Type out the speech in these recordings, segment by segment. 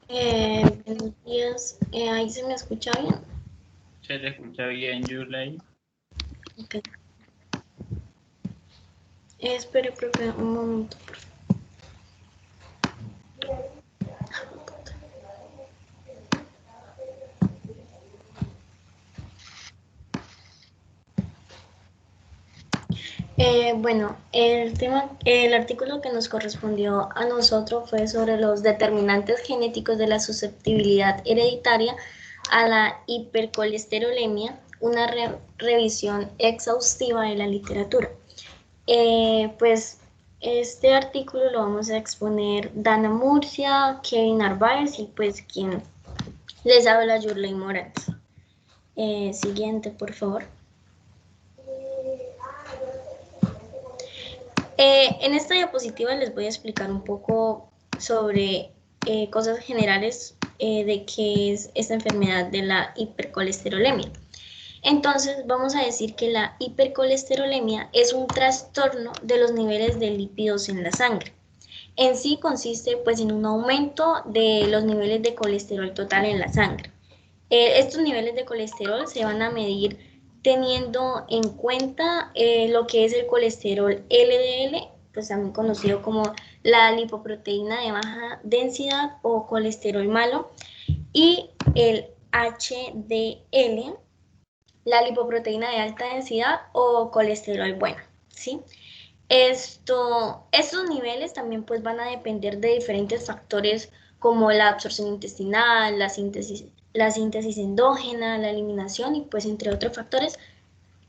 Buenos días. ¿Ahí se me escucha bien? Se te escucha bien, Yulei. Ok. Espere, profe, un momento. Bueno, el artículo que nos correspondió a nosotros fue sobre los determinantes genéticos de la susceptibilidad hereditaria a la hipercolesterolemia, una revisión exhaustiva de la literatura. Pues este artículo lo vamos a exponer Dana Murcia, Kevin Narváez y pues quien les habla, Yurley Morales. Siguiente, por favor. En esta diapositiva les voy a explicar un poco sobre cosas generales de qué es esta enfermedad de la hipercolesterolemia. Entonces vamos a decir que la hipercolesterolemia es un trastorno de los niveles de lípidos en la sangre. En sí consiste pues en un aumento de los niveles de colesterol total en la sangre. Estos niveles de colesterol se van a medir teniendo en cuenta lo que es el colesterol LDL, pues también conocido como la lipoproteína de baja densidad o colesterol malo, y el HDL, la lipoproteína de alta densidad o colesterol bueno, ¿sí? Estos niveles también pues van a depender de diferentes factores como la absorción intestinal, la síntesis endógena, la eliminación y pues entre otros factores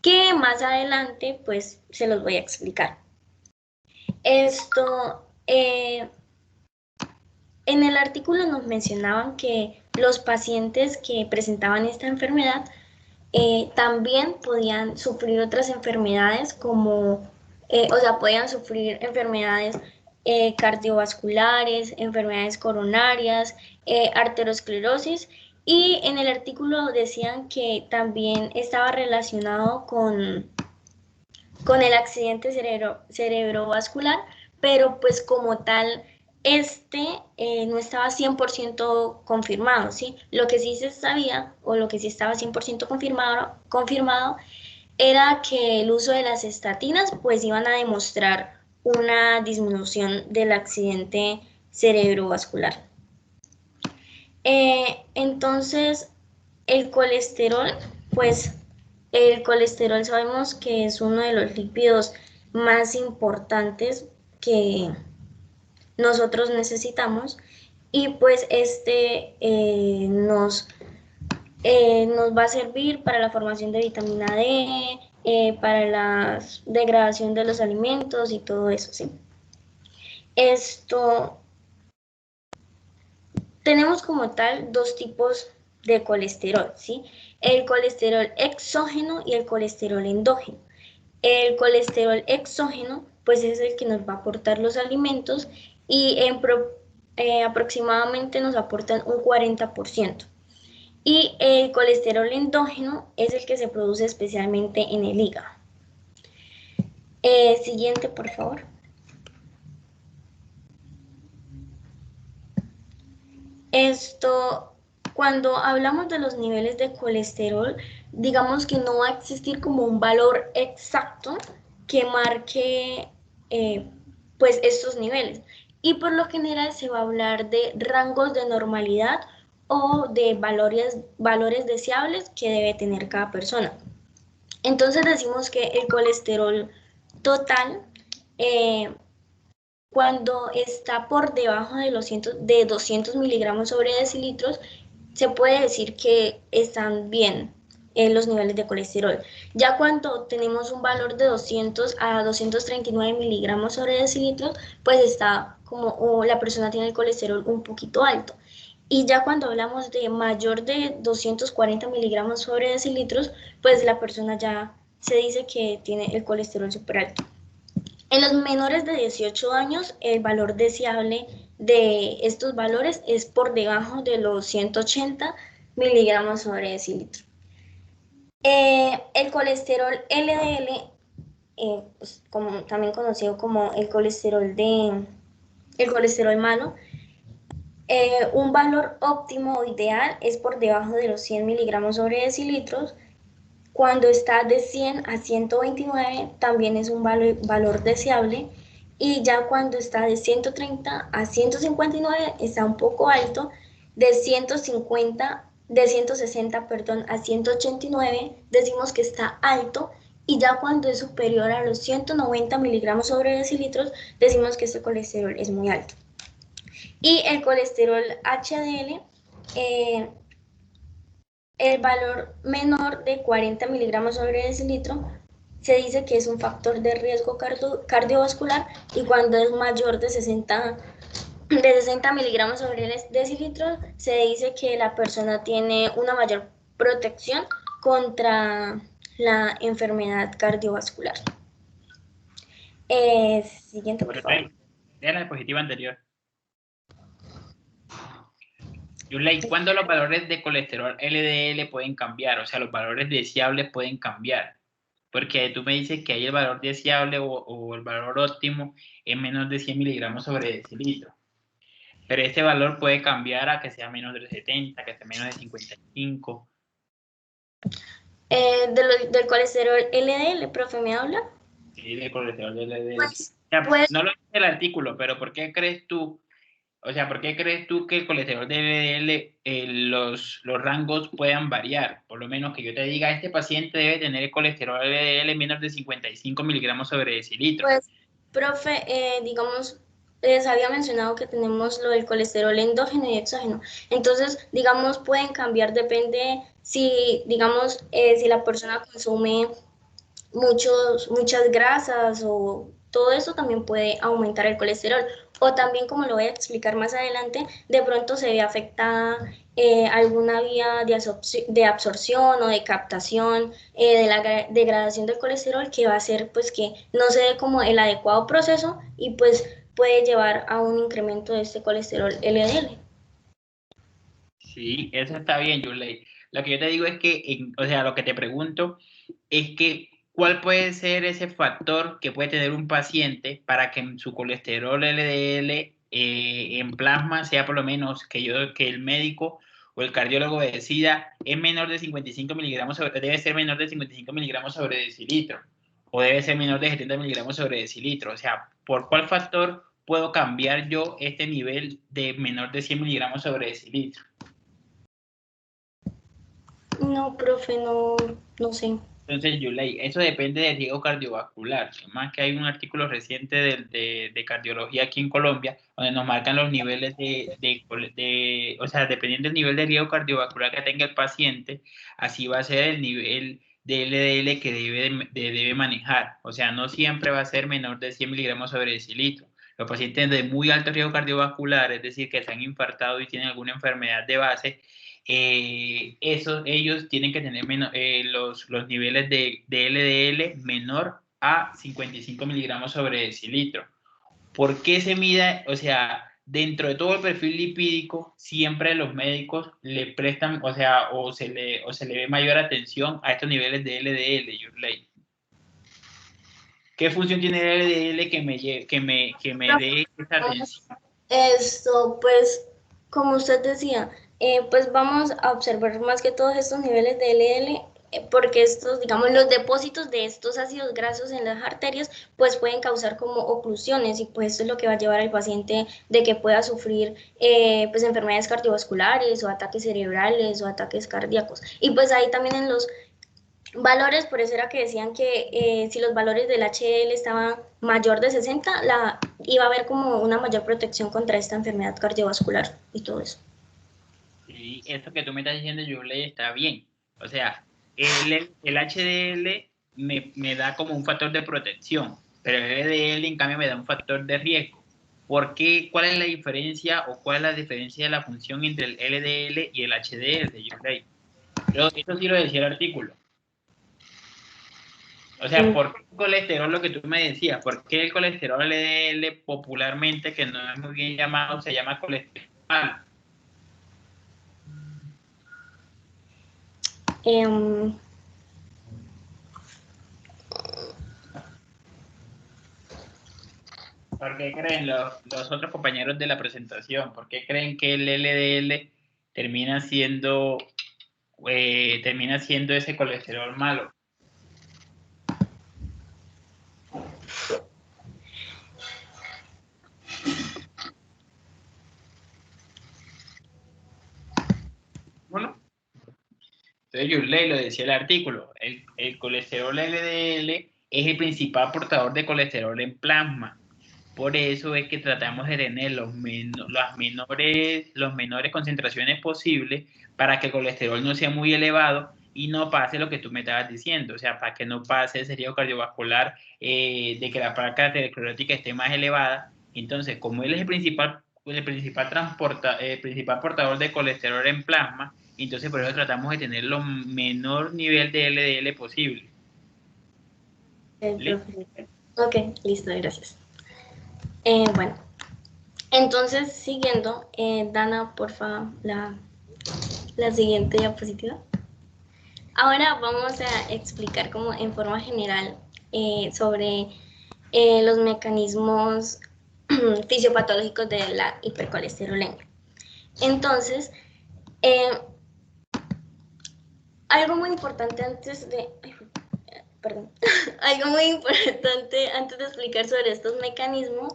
que más adelante pues se los voy a explicar. En el artículo nos mencionaban que los pacientes que presentaban esta enfermedad también podían sufrir otras enfermedades como, podían sufrir enfermedades cardiovasculares, enfermedades coronarias, arteriosclerosis, y en el artículo decían que también estaba relacionado con el accidente cerebrovascular, pero pues como tal, no estaba 100% confirmado, ¿sí? Lo que sí se sabía, o lo que sí estaba 100% confirmado, era que el uso de las estatinas, pues iban a demostrar una disminución del accidente cerebrovascular. Entonces, el colesterol, pues el colesterol sabemos que es uno de los lípidos más importantes que nosotros necesitamos, y pues nos va a servir para la formación de vitamina D, para la degradación de los alimentos y todo eso, ¿sí? Tenemos como tal dos tipos de colesterol, ¿sí? El colesterol exógeno y el colesterol endógeno. El colesterol exógeno, pues es el que nos va a aportar los alimentos y aproximadamente nos aportan un 40%. Y el colesterol endógeno es el que se produce especialmente en el hígado. Siguiente, por favor. Cuando hablamos de los niveles de colesterol, digamos que no va a existir como un valor exacto que marque pues estos niveles. Y por lo general se va a hablar de rangos de normalidad o de valores deseables que debe tener cada persona. Entonces decimos que el colesterol total, eh, cuando está por debajo de 200 miligramos sobre decilitros, se puede decir que están bien los niveles de colesterol. Ya cuando tenemos un valor de 200 a 239 miligramos sobre decilitros, pues está como la persona tiene el colesterol un poquito alto. Y ya cuando hablamos de mayor de 240 miligramos sobre decilitros, pues la persona ya se dice que tiene el colesterol súper alto. En los menores de 18 años, el valor deseable de estos valores es por debajo de los 180 miligramos sobre decilitro. El colesterol LDL, pues, también conocido como el colesterol malo, Un valor óptimo o ideal es por debajo de los 100 miligramos sobre decilitros. Cuando está de 100 a 129 también es un valor deseable, y ya cuando está de 130 a 159 está un poco alto, de 160, perdón, a 189 decimos que está alto, y ya cuando es superior a los 190 miligramos sobre decilitros decimos que este colesterol es muy alto. Y el colesterol HDL, eh, el valor menor de 40 miligramos sobre decilitro se dice que es un factor de riesgo cardiovascular, y cuando es mayor de 60 miligramos sobre decilitro se dice que la persona tiene una mayor protección contra la enfermedad cardiovascular. Siguiente, por favor. Era la diapositiva anterior. Yulei, ¿cuándo los valores de colesterol LDL pueden cambiar? O sea, los valores deseables pueden cambiar. Porque tú me dices que hay el valor deseable o el valor óptimo en menos de 100 miligramos sobre decilitro. Pero este valor puede cambiar a que sea menos de 70, que sea menos de 55. Del colesterol LDL, profe, ¿me habla? Sí, de colesterol LDL. Pues, O sea, pues no lo dice el artículo, pero ¿por qué crees tú? O sea, ¿por qué crees tú que el colesterol de LDL, los rangos puedan variar? Por lo menos que yo te diga, este paciente debe tener el colesterol LDL menos de 55 miligramos sobre decilitro. Pues, profe, digamos, les había mencionado que tenemos lo del colesterol endógeno y exógeno. Entonces, digamos, pueden cambiar, depende si, digamos, si la persona consume muchas grasas o todo eso también puede aumentar el colesterol. O también, como lo voy a explicar más adelante, de pronto se ve afectada alguna vía de absorción o de captación de la degradación del colesterol, que va a hacer pues que no se dé como el adecuado proceso, y pues puede llevar a un incremento de este colesterol LDL. Sí, eso está bien, Yulei. Lo que yo te digo es que, o sea, lo que te pregunto es que, ¿cuál puede ser ese factor que puede tener un paciente para que su colesterol LDL en plasma sea por lo menos que el médico o el cardiólogo decida es menor de 55 miligramos debe ser menor de 55 miligramos sobre decilitro, o debe ser menor de 70 miligramos sobre decilitro? O sea, ¿por cuál factor puedo cambiar yo este nivel de menor de 100 miligramos sobre decilitro? No, profe, no sé. Entonces, Yulei, eso depende del riesgo cardiovascular. Además que hay un artículo reciente de cardiología aquí en Colombia, donde nos marcan los niveles o sea, dependiendo del nivel de riesgo cardiovascular que tenga el paciente, así va a ser el nivel de LDL que debe manejar. O sea, no siempre va a ser menor de 100 miligramos sobre decilitro. Los pacientes de muy alto riesgo cardiovascular, es decir, que se han infartado y tienen alguna enfermedad de base, ellos tienen que tener los niveles de LDL menor a 55 miligramos sobre decilitro. ¿Por qué se mide? O sea, dentro de todo el perfil lipídico, siempre los médicos le prestan, o sea, o se le ve mayor atención a estos niveles de LDL, Yurley. ¿Qué función tiene el LDL que me dé esa atención? Esto, pues, como usted decía, pues vamos a observar más que todos estos niveles de LDL, porque estos, digamos, los depósitos de estos ácidos grasos en las arterias, pues pueden causar como oclusiones, y pues esto es lo que va a llevar al paciente de que pueda sufrir pues enfermedades cardiovasculares o ataques cerebrales o ataques cardíacos. Y pues ahí también en los valores, por eso era que decían que si los valores del HDL estaban mayor de 60, iba a haber como una mayor protección contra esta enfermedad cardiovascular y todo eso. Sí, eso que tú me estás diciendo, Yurley, está bien. O sea, el HDL me da como un factor de protección, pero el LDL en cambio me da un factor de riesgo. ¿Por qué? ¿Cuál es la diferencia o cuál es la diferencia de la función entre el LDL y el HDL, Yurley? Eso sí lo decía el artículo. O sea, ¿por qué el colesterol, lo que tú me decías? ¿Por qué el colesterol LDL popularmente, que no es muy bien llamado, se llama colesterol malo? Em, ¿Por qué creen los otros compañeros de la presentación? ¿Por qué creen que el LDL termina siendo ese colesterol malo? Bueno, entonces Yurley lo decía el artículo, el colesterol LDL es el principal portador de colesterol en plasma. Por eso es que tratamos de tener las menores concentraciones posibles para que el colesterol no sea muy elevado y no pase lo que tú me estabas diciendo, o sea, para que no pase ese riesgo cardiovascular de que la placa aterosclerótica esté más elevada. Entonces, como él es el principal portador de colesterol en plasma, entonces por eso tratamos de tener lo menor nivel de LDL posible. ¿Listo? Ok, listo, gracias. Bueno, entonces siguiendo, Dana, por favor, la siguiente diapositiva. Ahora vamos a explicar como en forma general sobre los mecanismos fisiopatológicos de la hipercolesterolemia. Entonces, algo muy importante antes de... algo muy importante antes de explicar sobre estos mecanismos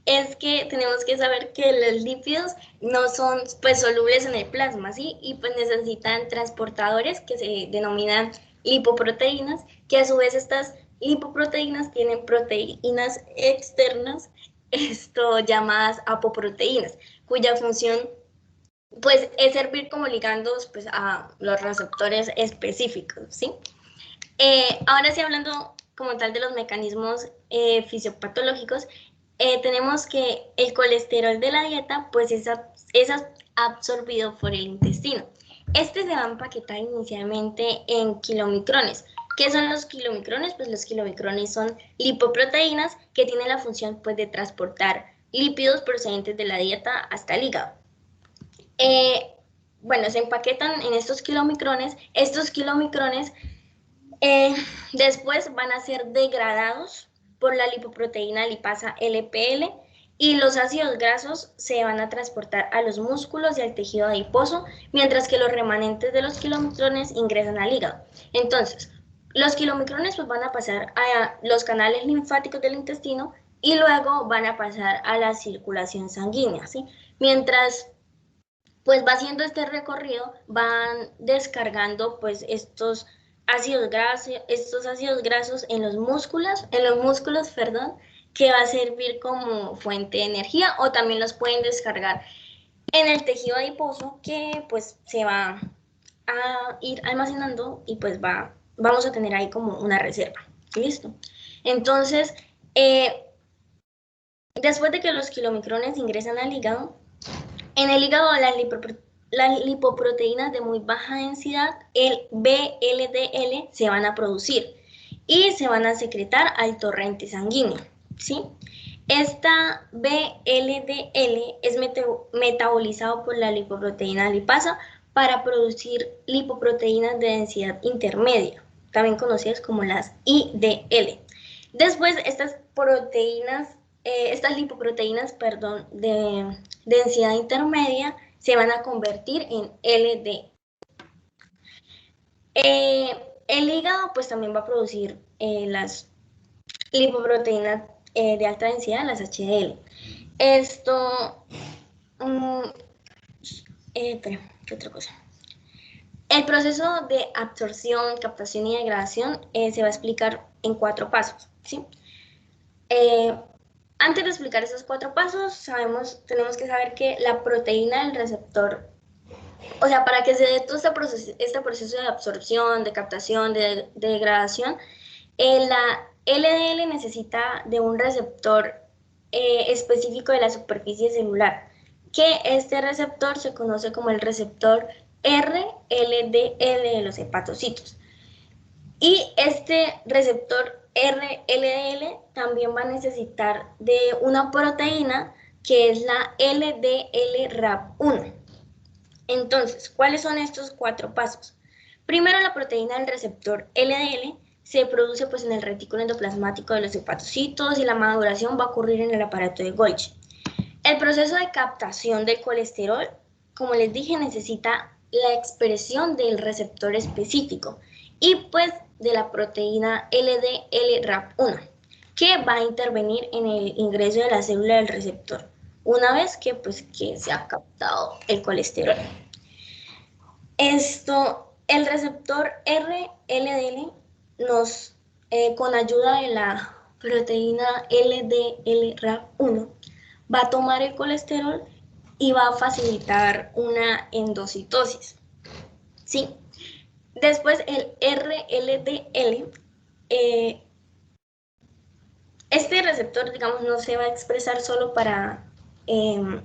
es que tenemos que saber que los lípidos no son pues solubles en el plasma, ¿sí? Y pues necesitan transportadores que se denominan lipoproteínas, que a su vez estas lipoproteínas tienen proteínas externas, llamadas apoproteínas, cuya función pues es servir como ligandos pues a los receptores específicos, ¿sí? Ahora sí, hablando como tal de los mecanismos fisiopatológicos, tenemos que el colesterol de la dieta pues es absorbido por el intestino. Este se va a empaquetar inicialmente en kilomicrones. ¿Qué son los kilomicrones? Pues los kilomicrones son lipoproteínas que tienen la función pues de transportar lípidos procedentes de la dieta hasta el hígado. Bueno, se empaquetan en estos kilomicrones. Estos kilomicrones después van a ser degradados por la lipoproteína lipasa LPL y los ácidos grasos se van a transportar a los músculos y al tejido adiposo, mientras que los remanentes de los kilomicrones ingresan al hígado. Entonces, los kilomicrones pues, van a pasar a los canales linfáticos del intestino y luego van a pasar a la circulación sanguínea, ¿sí? Mientras pues va haciendo este recorrido, van descargando pues estos ácidos grasos en los músculos, perdón, que va a servir como fuente de energía, o también los pueden descargar en el tejido adiposo, que pues se va a ir almacenando y pues vamos a tener ahí como una reserva. ¿Listo? Entonces, después de que los kilomicrones ingresan al hígado, en el hígado las lipoproteínas de muy baja densidad, el VLDL, se van a producir y se van a secretar al torrente sanguíneo, ¿sí? Esta VLDL es metabolizado por la lipoproteína lipasa para producir lipoproteínas de densidad intermedia, también conocidas como las IDL. Después, estas lipoproteínas, de densidad intermedia, se van a convertir en LD. El hígado pues también va a producir las lipoproteínas de alta densidad, las HDL. ¿Qué otra cosa? El proceso de absorción, captación y degradación se va a explicar en 4 pasos, ¿sí? Antes de explicar esos 4 pasos, tenemos que saber que la proteína del receptor, o sea, para que se dé todo este proceso de absorción, de captación, de degradación, la LDL necesita de un receptor específico de la superficie celular, que este receptor se conoce como el receptor RLDL de los hepatocitos. Y este receptor RLDL también va a necesitar de una proteína que es la LDL-RAP1. Entonces, ¿cuáles son estos 4 pasos? Primero, la proteína del receptor LDL se produce pues en el retículo endoplasmático de los hepatocitos y la maduración va a ocurrir en el aparato de Golgi. El proceso de captación del colesterol, como les dije, necesita la expresión del receptor específico y pues de la proteína LDL-RAP1, que va a intervenir en el ingreso de la célula del receptor una vez que se ha captado el colesterol. El receptor RLDL con ayuda de la proteína LDL-RAP1 va a tomar el colesterol y va a facilitar una endocitosis, ¿sí? Después el RLDL, este receptor, digamos, no se va a expresar solo para el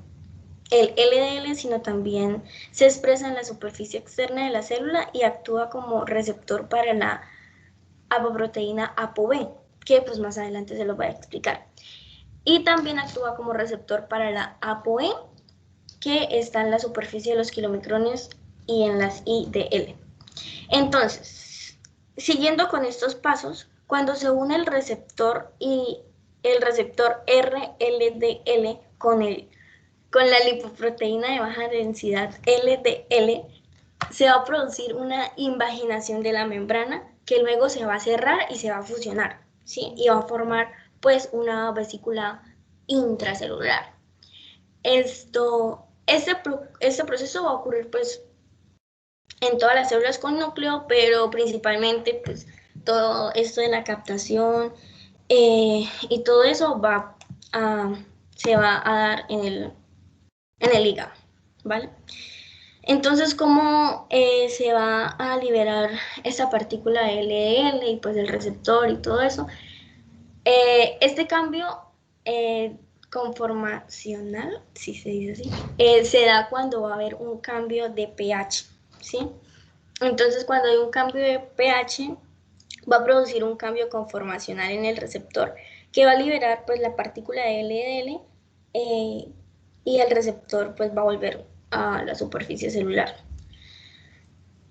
LDL, sino también se expresa en la superficie externa de la célula y actúa como receptor para la apoproteína ApoB, que pues más adelante se lo voy a explicar. Y también actúa como receptor para la ApoE, que está en la superficie de los kilomicrones y en las IDL. Entonces, siguiendo con estos pasos, cuando se une el receptor y el receptor RLDL con la lipoproteína de baja densidad LDL, se va a producir una invaginación de la membrana que luego se va a cerrar y se va a fusionar, ¿sí? Y va a formar pues una vesícula intracelular. Este proceso va a ocurrir pues en todas las células con núcleo, pero principalmente pues todo esto de la captación y todo eso se va a dar en el hígado, ¿vale? Entonces, ¿cómo se va a liberar esa partícula de LDL y pues el receptor y todo eso? Este cambio conformacional, si se dice así, se da cuando va a haber un cambio de pH, ¿sí? Entonces, cuando hay un cambio de pH, va a producir un cambio conformacional en el receptor que va a liberar pues la partícula de LDL y el receptor pues va a volver a la superficie celular.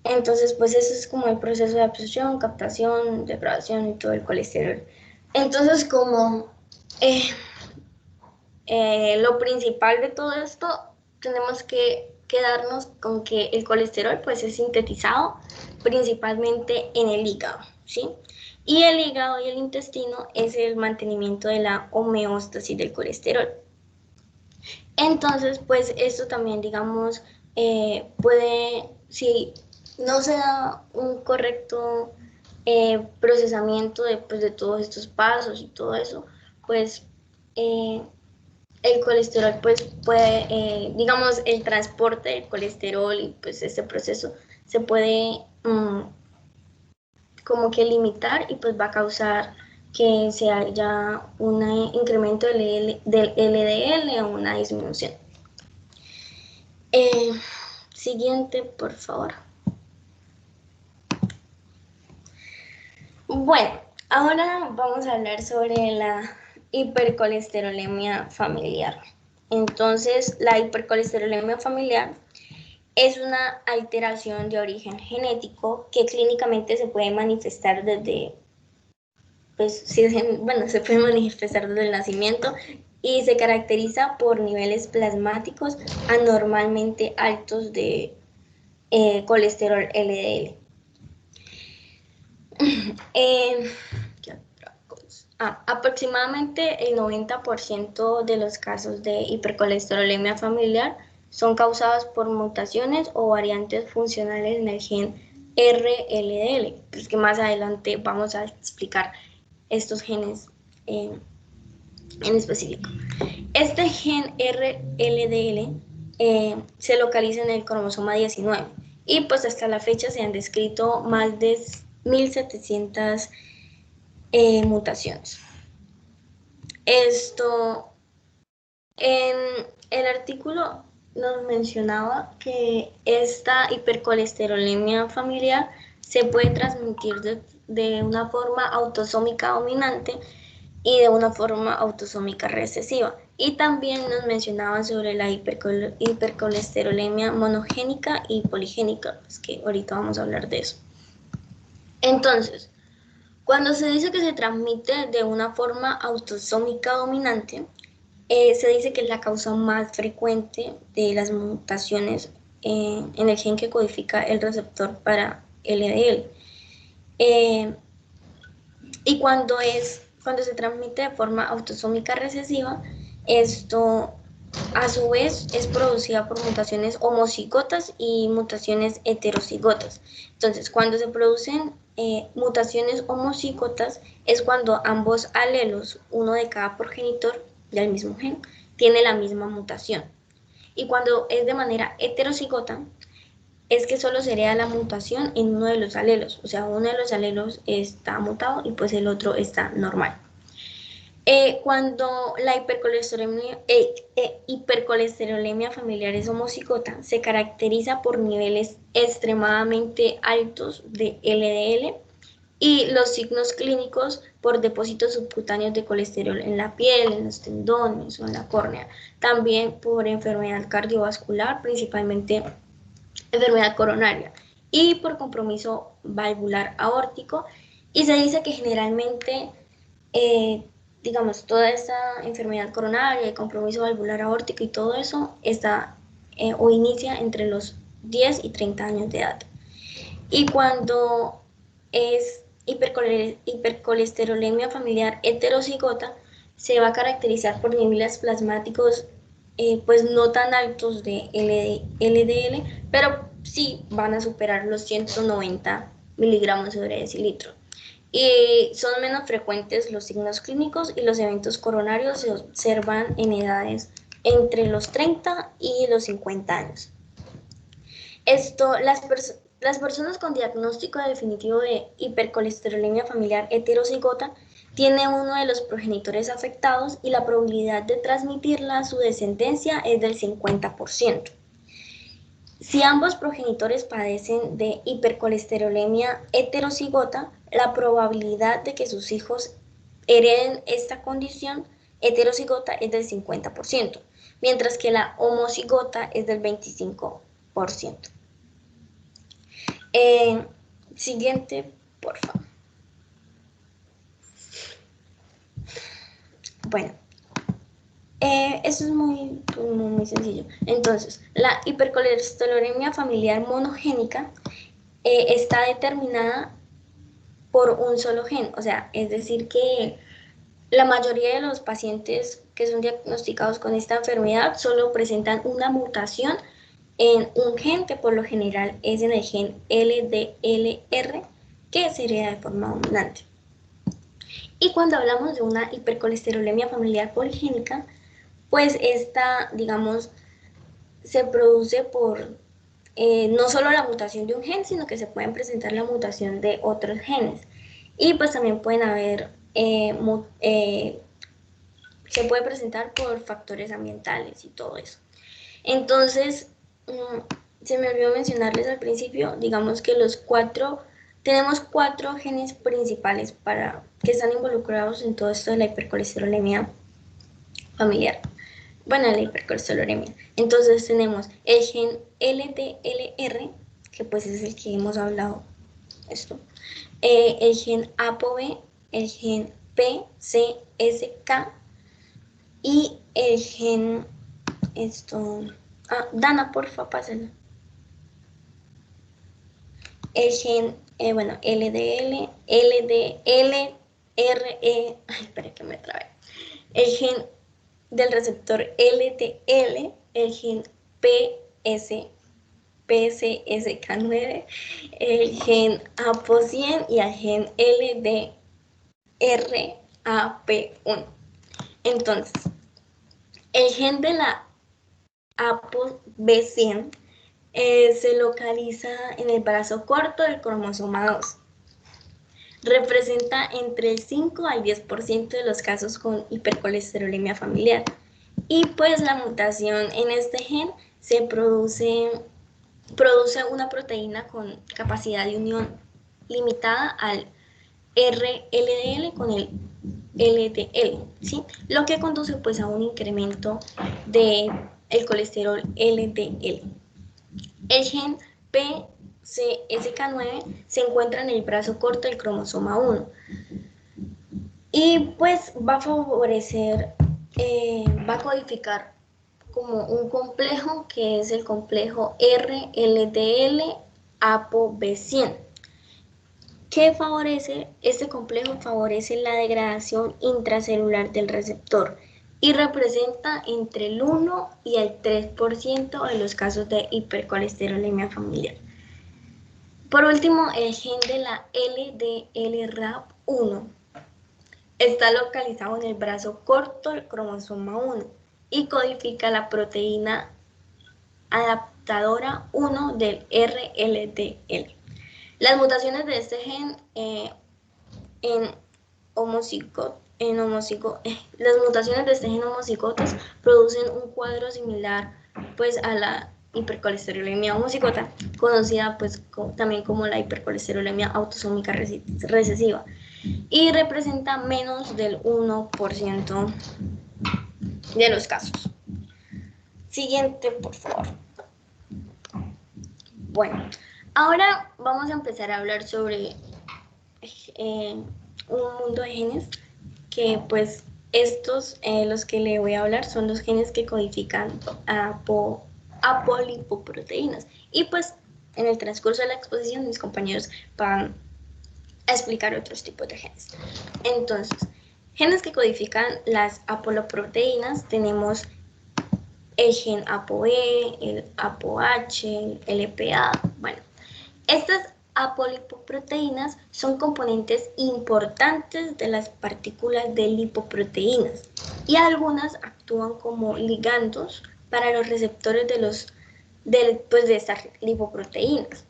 Entonces, pues eso es como el proceso de absorción, captación, degradación y todo el colesterol. Entonces, como lo principal de todo esto, tenemos que quedarnos con que el colesterol pues es sintetizado principalmente en el hígado, ¿sí? Y el hígado y el intestino es el mantenimiento de la homeostasis del colesterol. Entonces, pues esto también, digamos, si no se da un correcto procesamiento de todos estos pasos y todo eso, pues el colesterol pues puede, digamos, el transporte del colesterol y pues este proceso se puede como que limitar y pues va a causar que se haya un incremento del LDL o una disminución. Siguiente, por favor. Bueno, ahora vamos a hablar sobre la hipercolesterolemia familiar. Entonces, la hipercolesterolemia familiar es una alteración de origen genético que clínicamente se puede manifestar se puede manifestar desde el nacimiento y se caracteriza por niveles plasmáticos anormalmente altos de colesterol LDL. Aproximadamente el 90% de los casos de hipercolesterolemia familiar son causados por mutaciones o variantes funcionales en el gen RLDL, pues que más adelante vamos a explicar estos genes en específico. Este gen RLDL se localiza en el cromosoma 19 y pues hasta la fecha se han descrito más de 1700 mutaciones. En el artículo nos mencionaba que esta hipercolesterolemia familiar se puede transmitir de una forma autosómica dominante y de una forma autosómica recesiva. Y también nos mencionaban sobre la hipercolesterolemia monogénica y poligénica, pues que ahorita vamos a hablar de eso. Entonces, Cuando se dice que se transmite de una forma autosómica dominante, se dice que es la causa más frecuente de las mutaciones en el gen que codifica el receptor para LDL. Y cuando se transmite de forma autosómica recesiva, esto a su vez es producida por mutaciones homocigotas y mutaciones heterocigotas. Entonces, cuando se producen mutaciones homocigotas es cuando ambos alelos, uno de cada progenitor del mismo gen, tiene la misma mutación. Y cuando es de manera heterocigota, es que solo sería la mutación en uno de los alelos, o sea, uno de los alelos está mutado y pues el otro está normal. Cuando la hipercolesterolemia familiar es homocigota, se caracteriza por niveles extremadamente altos de LDL y los signos clínicos por depósitos subcutáneos de colesterol en la piel, en los tendones o en la córnea. También por enfermedad cardiovascular, principalmente enfermedad coronaria, y por compromiso valvular aórtico. Y se dice que generalmente, digamos, toda esta enfermedad coronaria, el compromiso valvular aórtico y todo eso está o inicia entre los 10 y 30 años de edad. Y cuando es hipercolesterolemia familiar heterocigota, se va a caracterizar por niveles plasmáticos pues no tan altos de LDL, pero sí van a superar los 190 miligramos sobre decilitro. Y son menos frecuentes los signos clínicos y los eventos coronarios se observan en edades entre los 30 y los 50 años. Las personas con diagnóstico definitivo de hipercolesterolemia familiar heterocigota tiene uno de los progenitores afectados y la probabilidad de transmitirla a su descendencia es del 50%. Si ambos progenitores padecen de hipercolesterolemia heterocigota, la probabilidad de que sus hijos hereden esta condición heterocigota es del 50%, mientras que la homocigota es del 25%. Siguiente, por favor. Bueno, eso es muy sencillo. Entonces, la hipercolesterolemia familiar monogénica está determinada por un solo gen, o sea, es decir que la mayoría de los pacientes que son diagnosticados con esta enfermedad solo presentan una mutación en un gen que por lo general es en el gen LDLR, que se hereda de forma dominante. Y cuando hablamos de una hipercolesterolemia familiar poligénica, pues esta, digamos, se produce por no solo la mutación de un gen, sino que se pueden presentar la mutación de otros genes. Y pues también pueden haber, se puede presentar por factores ambientales y todo eso. Entonces, se me olvidó mencionarles al principio, digamos que tenemos cuatro genes principales que están involucrados en todo esto de la hipercolesterolemia familiar. Bueno, la hipercolesterolemia. Entonces tenemos el gen LDLR, que pues es el que hemos hablado, el gen ApoB, el gen PCSK y el gen Dana, porfa, pásala. El gen, LDL, LDL, RE, espera que me trabé. El gen del receptor LDL, el gen PCSK9, el gen APO100 y el gen LDRAP1. Entonces, el gen de la ApoB100 se localiza en el brazo corto del cromosoma 2. Representa entre el 5 al 10% de los casos con hipercolesterolemia familiar. Y pues la mutación en este gen se produce una proteína con capacidad de unión limitada al RLDL con el LDL, ¿sí? Lo que conduce pues a un incremento del colesterol LDL. El gen SK9 se encuentra en el brazo corto del cromosoma 1 y pues va a favorecer, va a codificar como un complejo que es el complejo RLDL ApoB100. ¿Qué favorece? Este complejo favorece la degradación intracelular del receptor y representa entre el 1 y el 3% de los casos de hipercolesterolemia familiar. Por último, el gen de la LDLRAP1 está localizado en el brazo corto del cromosoma 1 y codifica la proteína adaptadora 1 del RLDL. Las mutaciones de este gen en las mutaciones de este gen homocigotas producen un cuadro similar pues a la hipercolesterolemia homocigota, conocida pues también como la hipercolesterolemia autosómica recesiva, y representa menos del 1% de los casos. Siguiente, por favor. Bueno, ahora vamos a empezar a hablar sobre un mundo de genes que pues estos, los que le voy a hablar son los genes que codifican apolipoproteínas. Y pues en el transcurso de la exposición mis compañeros van a explicar otros tipos de genes. Entonces, genes que codifican las apolipoproteínas tenemos el gen ApoE, el ApoH, el LPA. Bueno, estas apolipoproteínas son componentes importantes de las partículas de lipoproteínas y algunas actúan como ligandos para los receptores de estas lipoproteínas.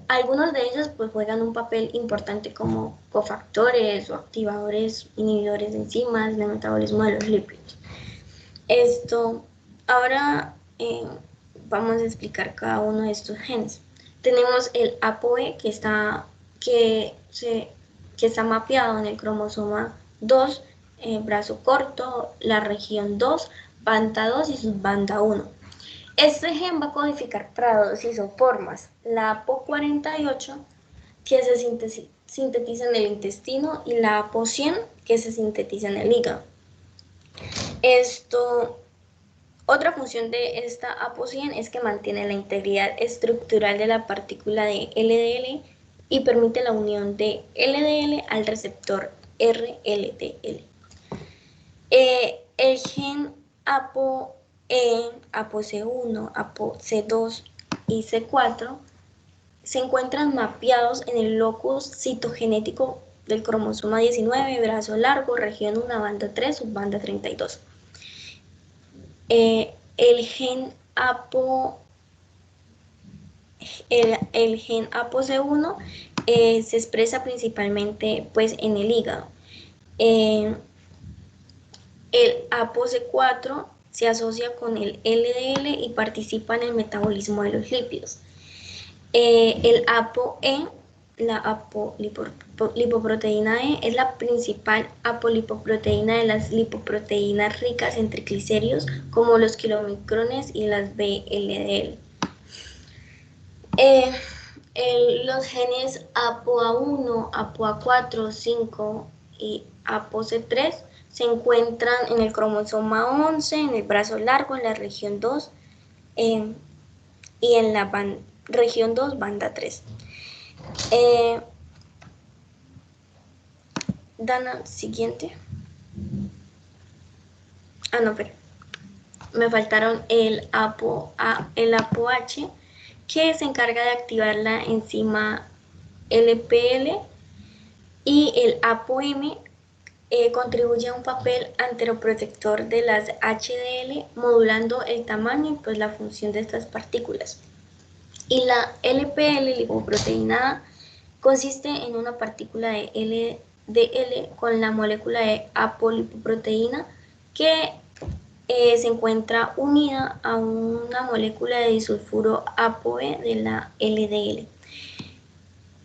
Algunos de ellos pues juegan un papel importante como cofactores o activadores, inhibidores de enzimas, de metabolismo de los lípidos. Ahora vamos a explicar cada uno de estos genes. Tenemos el ApoE que está mapeado en el cromosoma 2, brazo corto, la región 2, banda 2 y subbanda 1. Este gen va a codificar para dos isoformas, la APO48 que se sintetiza en el intestino y la APO100 que se sintetiza en el hígado. Otra función de esta APO100 es que mantiene la integridad estructural de la partícula de LDL y permite la unión de LDL al receptor RLDL. El gen ApoE, ApoC1, ApoC2 y C4 se encuentran mapeados en el locus citogenético del cromosoma 19, brazo largo, región 1, banda 3, subbanda 32. El gen ApoC1 se expresa principalmente pues, en el hígado. El ApoC4 se asocia con el LDL y participa en el metabolismo de los lípidos. El ApoE, la apolipoproteína E, es la principal apolipoproteína de las lipoproteínas ricas en triglicéridos, como los kilomicrones y las VLDL. Los genes ApoA1, ApoA4, 5 y ApoC3 se encuentran en el cromosoma 11, en el brazo largo, en la región 2 y en la región 2, banda 3. Dana, siguiente. No, pero me faltaron el ApoH, que se encarga de activar la enzima LPL, y el ApoM contribuye a un papel anteroprotector de las HDL, modulando el tamaño y pues la función de estas partículas. Y la LPL, lipoproteína A, consiste en una partícula de LDL con la molécula de apolipoproteína que se encuentra unida a una molécula de disulfuro ApoE de la LDL.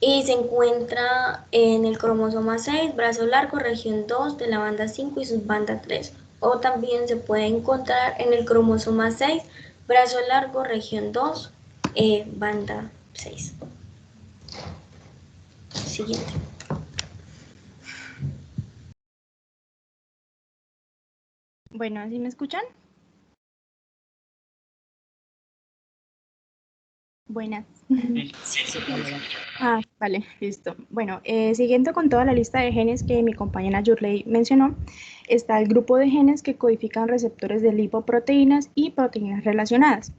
Y se encuentra en el cromosoma 6, brazo largo, región 2 de la banda 5 y subbanda 3. O también se puede encontrar en el cromosoma 6, brazo largo, región 2, banda 6. Siguiente. Bueno, ¿sí me escuchan? Buenas. Vale, listo. Bueno, siguiendo con toda la lista de genes que mi compañera Yurley mencionó, está el grupo de genes que codifican receptores de lipoproteínas y proteínas relacionadas.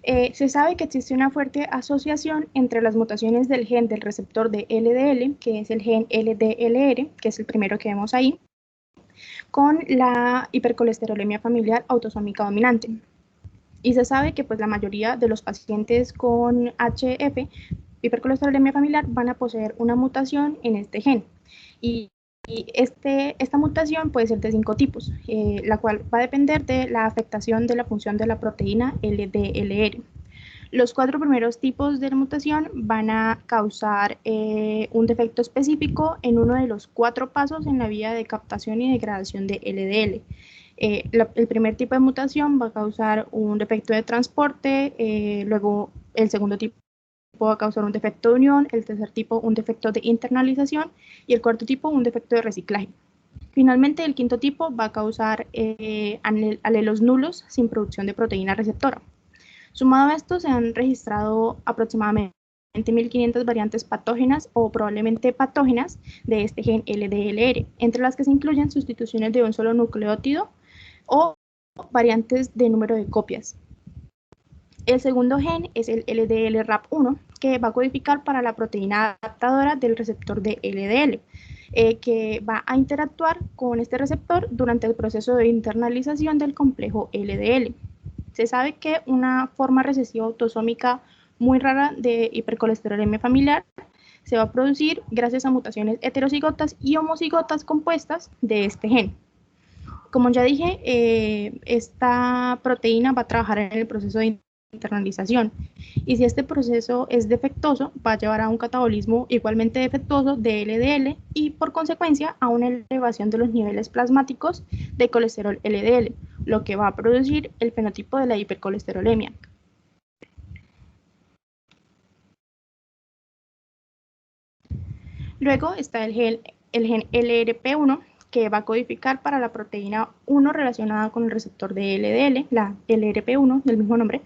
Se sabe que existe una fuerte asociación entre las mutaciones del gen del receptor de LDL, que es el gen LDLR, que es el primero que vemos ahí, con la hipercolesterolemia familiar autosómica dominante. Y se sabe que pues, la mayoría de los pacientes con HF, hipercolesterolemia familiar, van a poseer una mutación en este gen. Y esta mutación puede ser de 5 tipos, la cual va a depender de la afectación de la función de la proteína LDLR. Los 4 primeros tipos de la mutación van a causar un defecto específico en uno de los 4 pasos en la vía de captación y degradación de LDL. El primer tipo de mutación va a causar un defecto de transporte, luego el segundo tipo va a causar un defecto de unión, el tercer tipo un defecto de internalización y el cuarto tipo un defecto de reciclaje. Finalmente, el quinto tipo va a causar alelos nulos sin producción de proteína receptora. Sumado a esto, se han registrado aproximadamente 1.500 variantes patógenas o probablemente patógenas de este gen LDLR, entre las que se incluyen sustituciones de un solo nucleótido o variantes de número de copias. El segundo gen es el LDL-RAP1, que va a codificar para la proteína adaptadora del receptor de LDL, que va a interactuar con este receptor durante el proceso de internalización del complejo LDL. Se sabe que una forma recesiva autosómica muy rara de hipercolesterolemia familiar se va a producir gracias a mutaciones heterocigotas y homocigotas compuestas de este gen. Como ya dije, esta proteína va a trabajar en el proceso de internalización y si este proceso es defectuoso va a llevar a un catabolismo igualmente defectuoso de LDL y por consecuencia a una elevación de los niveles plasmáticos de colesterol LDL, lo que va a producir el fenotipo de la hipercolesterolemia. Luego está el gen LRP1, que va a codificar para la proteína 1 relacionada con el receptor de LDL, la LRP1 del mismo nombre,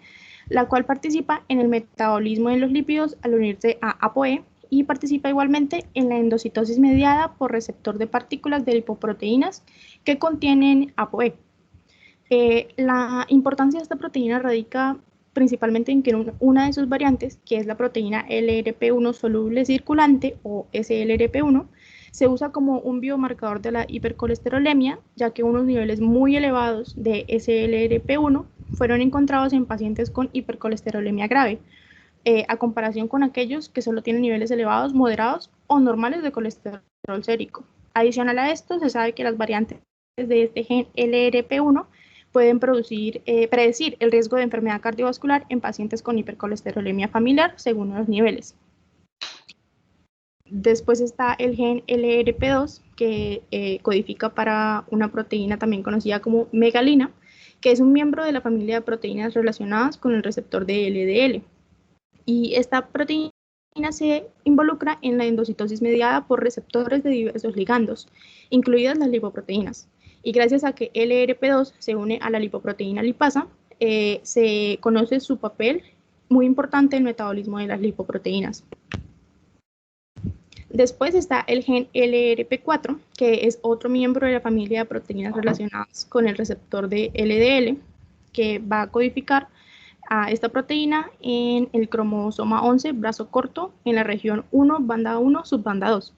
la cual participa en el metabolismo de los lípidos al unirse a ApoE y participa igualmente en la endocitosis mediada por receptor de partículas de lipoproteínas que contienen ApoE. La importancia de esta proteína radica principalmente en que una de sus variantes, que es la proteína LRP1 soluble circulante o SLRP1, se usa como un biomarcador de la hipercolesterolemia, ya que unos niveles muy elevados de SLRP1 fueron encontrados en pacientes con hipercolesterolemia grave, a comparación con aquellos que solo tienen niveles elevados, moderados o normales de colesterol sérico. Adicional a esto, se sabe que las variantes de este gen LRP1 pueden predecir el riesgo de enfermedad cardiovascular en pacientes con hipercolesterolemia familiar según los niveles. Después está el gen LRP2, que codifica para una proteína también conocida como megalina, que es un miembro de la familia de proteínas relacionadas con el receptor de LDL. Y esta proteína se involucra en la endocitosis mediada por receptores de diversos ligandos, incluidas las lipoproteínas. Y gracias a que LRP2 se une a la lipoproteína lipasa, se conoce su papel muy importante en el metabolismo de las lipoproteínas. Después está el gen LRP4, que es otro miembro de la familia de proteínas relacionadas con el receptor de LDL, que va a codificar a esta proteína en el cromosoma 11, brazo corto, en la región 1, banda 1, subbanda 2.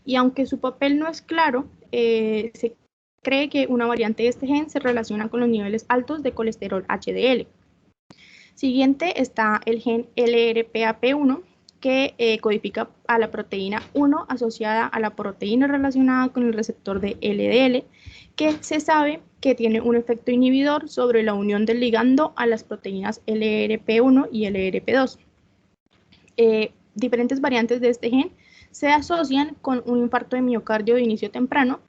Y aunque su papel no es claro, se cree que una variante de este gen se relaciona con los niveles altos de colesterol HDL. Siguiente está el gen LRPAP1, que codifica a la proteína 1 asociada a la proteína relacionada con el receptor de LDL, que se sabe que tiene un efecto inhibidor sobre la unión del ligando a las proteínas LRP1 y LRP2. Diferentes variantes de este gen se asocian con un infarto de miocardio de inicio temprano,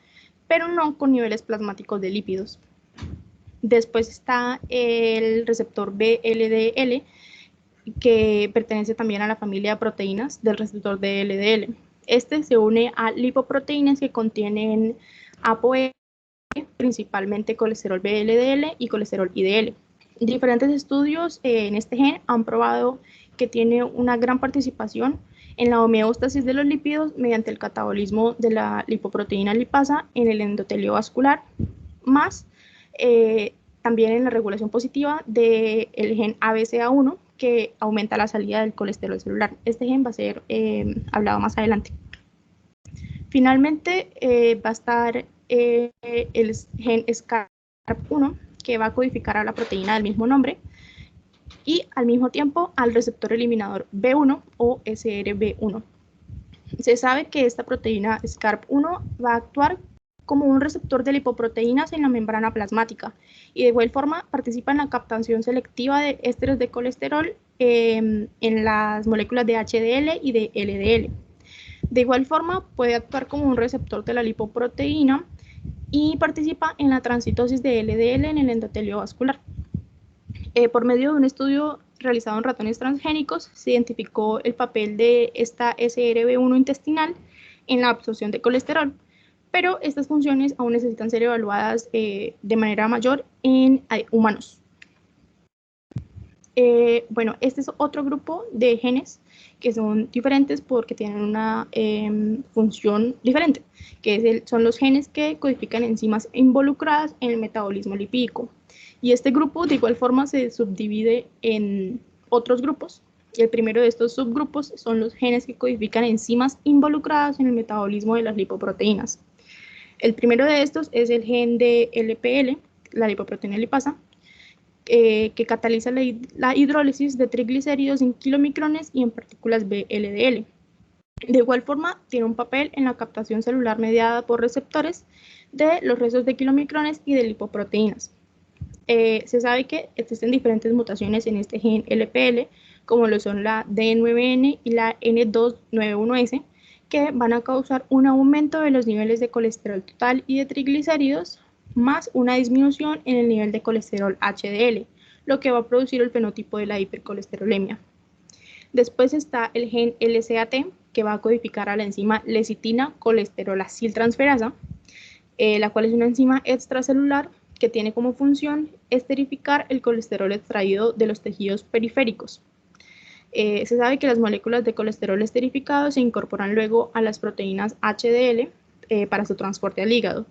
pero no con niveles plasmáticos de lípidos. Después está el receptor BLDL, que pertenece también a la familia de proteínas del receptor de LDL. Este se une a lipoproteínas que contienen ApoE, principalmente colesterol VLDL y colesterol IDL. Diferentes estudios en este gen han probado que tiene una gran participación en la homeostasis de los lípidos mediante el catabolismo de la lipoproteína lipasa en el endotelio vascular, más también en la regulación positiva del gen ABCA1, que aumenta la salida del colesterol celular. Este gen va a ser hablado más adelante. Finalmente va a estar el gen SCARP1, que va a codificar a la proteína del mismo nombre, y al mismo tiempo al receptor eliminador B1 o SRB1. Se sabe que esta proteína SCARP1 va a actuar como un receptor de lipoproteínas en la membrana plasmática y de igual forma participa en la captación selectiva de ésteres de colesterol en las moléculas de HDL y de LDL. De igual forma puede actuar como un receptor de la lipoproteína y participa en la transcitosis de LDL en el endotelio vascular. Por medio de un estudio realizado en ratones transgénicos, se identificó el papel de esta SRB1 intestinal en la absorción de colesterol, pero estas funciones aún necesitan ser evaluadas de manera mayor en humanos. Bueno, este es otro grupo de genes que son diferentes porque tienen una función diferente, que son los genes que codifican enzimas involucradas en el metabolismo lipídico. Y este grupo de igual forma se subdivide en otros grupos. Y el primero de estos subgrupos son los genes que codifican enzimas involucradas en el metabolismo de las lipoproteínas. El primero de estos es el gen de LPL, la lipoproteína lipasa, que cataliza la hidrólisis de triglicéridos en kilomicrones y en partículas VLDL. De igual forma, tiene un papel en la captación celular mediada por receptores de los restos de kilomicrones y de lipoproteínas. Se sabe que existen diferentes mutaciones en este gen LPL, como lo son la D9N y la N291S, que van a causar un aumento de los niveles de colesterol total y de triglicéridos, más una disminución en el nivel de colesterol HDL, lo que va a producir el fenotipo de la hipercolesterolemia. Después está el gen LCAT, que va a codificar a la enzima lecitina colesterolaciltransferasa, la cual es una enzima extracelular que tiene como función esterificar el colesterol extraído de los tejidos periféricos. Se sabe que las moléculas de colesterol esterificado se incorporan luego a las proteínas HDL para su transporte al hígado.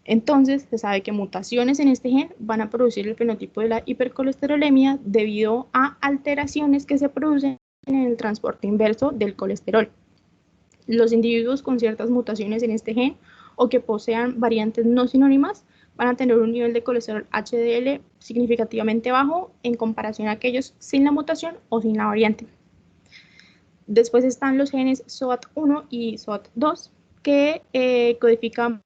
Entonces, se sabe que mutaciones en este gen van a producir el fenotipo de la hipercolesterolemia debido a alteraciones que se producen en el transporte inverso del colesterol. Los individuos con ciertas mutaciones en este gen o que posean variantes no sinónimas van a tener un nivel de colesterol HDL significativamente bajo en comparación a aquellos sin la mutación o sin la variante. Después están los genes SOAT1 y SOAT2 que codifican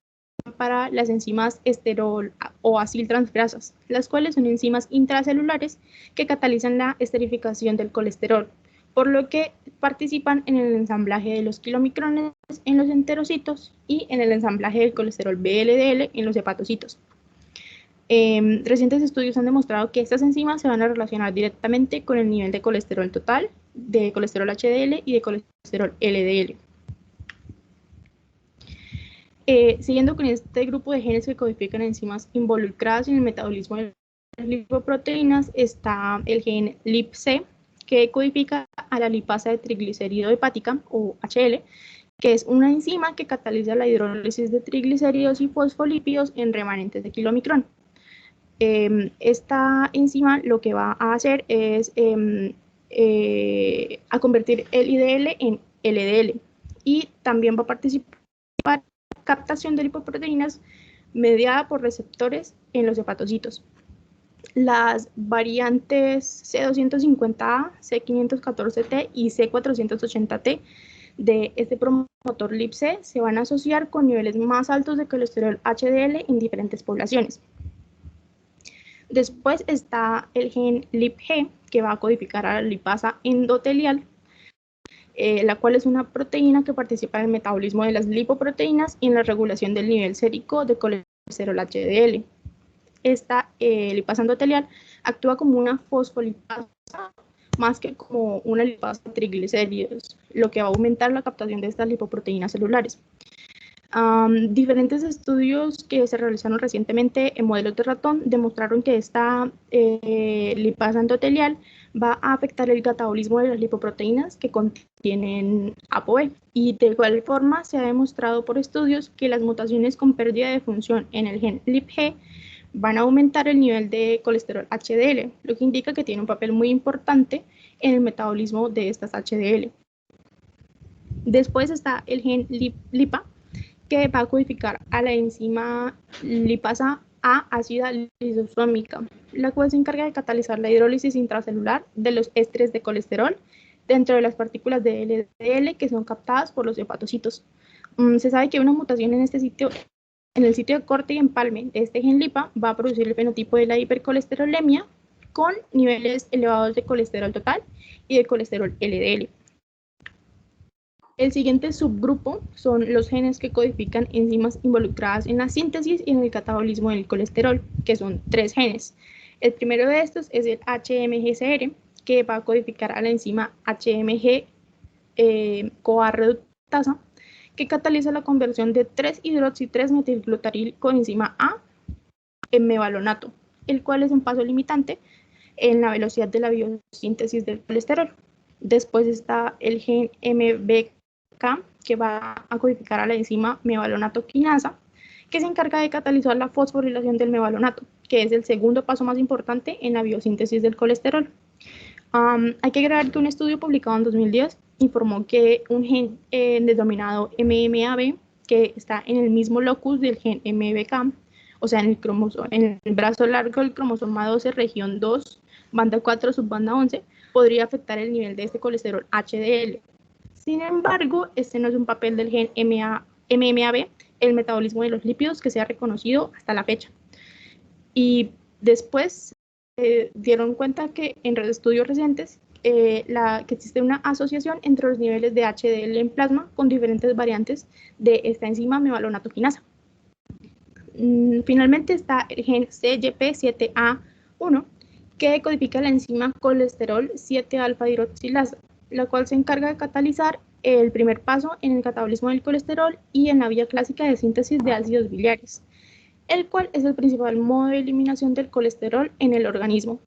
para las enzimas esterol o aciltransferasas, las cuales son enzimas intracelulares que catalizan la esterificación del colesterol, por lo que participan en el ensamblaje de los kilomicrones en los enterocitos y en el ensamblaje del colesterol VLDL en los hepatocitos. Recientes estudios han demostrado que estas enzimas se van a relacionar directamente con el nivel de colesterol total, de colesterol HDL y de colesterol LDL. Siguiendo con este grupo de genes que codifican enzimas involucradas en el metabolismo de las lipoproteínas, está el gen LIPC, que codifica a la lipasa de triglicérido hepática, o HL, que es una enzima que cataliza la hidrólisis de triglicéridos y fosfolípidos en remanentes de kilomicrón. Esta enzima lo que va a hacer es a convertir el IDL en LDL, y también va a participar captación de lipoproteínas mediada por receptores en los hepatocitos. Las variantes C250A, C514T y C480T de este promotor LIPC se van a asociar con niveles más altos de colesterol HDL en diferentes poblaciones. Después está el gen LIPG, que va a codificar a la lipasa endotelial, la cual es una proteína que participa en el metabolismo de las lipoproteínas y en la regulación del nivel sérico de colesterol HDL. Esta lipasa endotelial actúa como una fosfolipasa más que como una lipasa de triglicéridos, lo que va a aumentar la captación de estas lipoproteínas celulares. Diferentes estudios que se realizaron recientemente en modelos de ratón demostraron que esta lipasa endotelial va a afectar el catabolismo de las lipoproteínas que contienen ApoB. Y de igual forma se ha demostrado por estudios que las mutaciones con pérdida de función en el gen LIPG van a aumentar el nivel de colesterol HDL, lo que indica que tiene un papel muy importante en el metabolismo de estas HDL. Después está el gen LIPA, que va a codificar a la enzima lipasa A ácida lisosómica, la cual se encarga de catalizar la hidrólisis intracelular de los ésteres de colesterol dentro de las partículas de LDL que son captadas por los hepatocitos. Se sabe que una mutación en este sitio, en el sitio de corte y empalme de este gen LIPA, va a producir el fenotipo de la hipercolesterolemia con niveles elevados de colesterol total y de colesterol LDL. El siguiente subgrupo son los genes que codifican enzimas involucradas en la síntesis y en el catabolismo del colesterol, que son 3 genes. El primero de estos es el HMGCR, que va a codificar a la enzima HMG CoA reductasa, que cataliza la conversión de 3-hidroxi-3-metilglutaril coenzima A en mevalonato, el cual es un paso limitante en la velocidad de la biosíntesis del colesterol. Después está el gen MBK, que va a codificar a la enzima mevalonato quinasa, que se encarga de catalizar la fosforilación del mevalonato, que es el segundo paso más importante en la biosíntesis del colesterol. Hay que agregar que un estudio publicado en 2010 informó que un gen denominado MMAB, que está en el mismo locus del gen MBK, o sea, en el brazo largo del cromosoma 12, región 2, banda 4, subbanda 11, podría afectar el nivel de este colesterol HDL. Sin embargo, este no es un papel del gen MMAB, el metabolismo de los lípidos, que se ha reconocido hasta la fecha. Y después dieron cuenta que en estudios recientes que existe una asociación entre los niveles de HDL en plasma con diferentes variantes de esta enzima mevalonato quinasa. Finalmente está el gen CYP7A1, que codifica la enzima colesterol 7-alfa-hidroxilasa, la cual se encarga de catalizar el primer paso en el catabolismo del colesterol y en la vía clásica de síntesis de ácidos biliares, el cual es el principal modo de eliminación del colesterol en el organismo.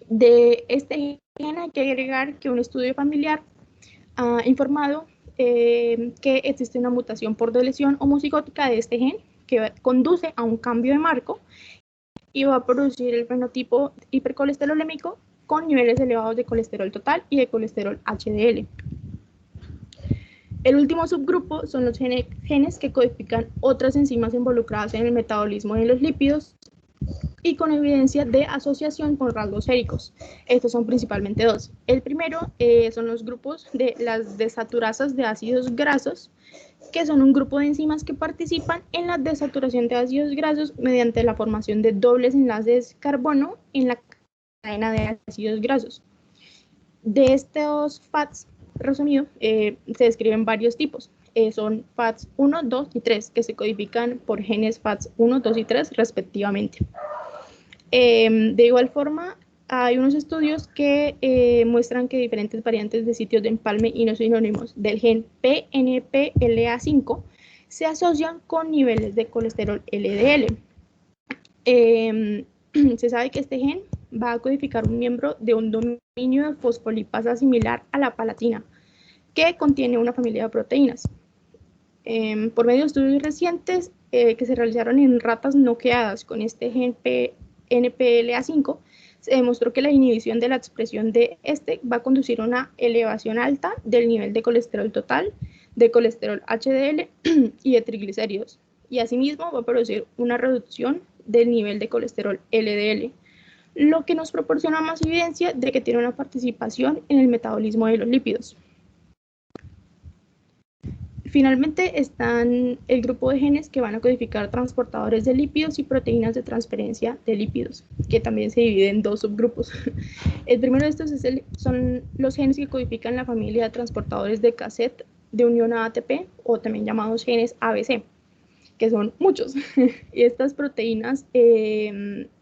De este gen hay que agregar que un estudio familiar ha informado que existe una mutación por deleción homocigótica de este gen que conduce a un cambio de marco y va a producir el fenotipo hipercolesterolémico con niveles elevados de colesterol total y de colesterol HDL. El último subgrupo son los genes que codifican otras enzimas involucradas en el metabolismo de los lípidos y con evidencia de asociación con rasgos séricos. Estos son principalmente 2. El primero son los grupos de las desaturasas de ácidos grasos, que son un grupo de enzimas que participan en la desaturación de ácidos grasos mediante la formación de dobles enlaces carbono en la cadena de ácidos grasos. De estos FATs, resumido, se describen varios tipos. Son FATs 1, 2 y 3, que se codifican por genes FATs 1, 2 y 3 respectivamente. De igual forma, hay unos estudios que muestran que diferentes variantes de sitios de empalme y no sinónimos del gen PNPLA5 se asocian con niveles de colesterol LDL. Se sabe que este gen va a codificar un miembro de un dominio de fosfolipasa similar a la palatina, que contiene una familia de proteínas. Por medio de estudios recientes que se realizaron en ratas noqueadas con este gen NPLA5, se demostró que la inhibición de la expresión de este va a conducir a una elevación alta del nivel de colesterol total, de colesterol HDL y de triglicéridos, y asimismo va a producir una reducción del nivel de colesterol LDL, lo que nos proporciona más evidencia de que tiene una participación en el metabolismo de los lípidos. Finalmente están el grupo de genes que van a codificar transportadores de lípidos y proteínas de transferencia de lípidos, que también se divide en 2 subgrupos. El primero de estos son los genes que codifican la familia de transportadores de cassette de unión a ATP, o también llamados genes ABC, que son muchos. Y estas proteínas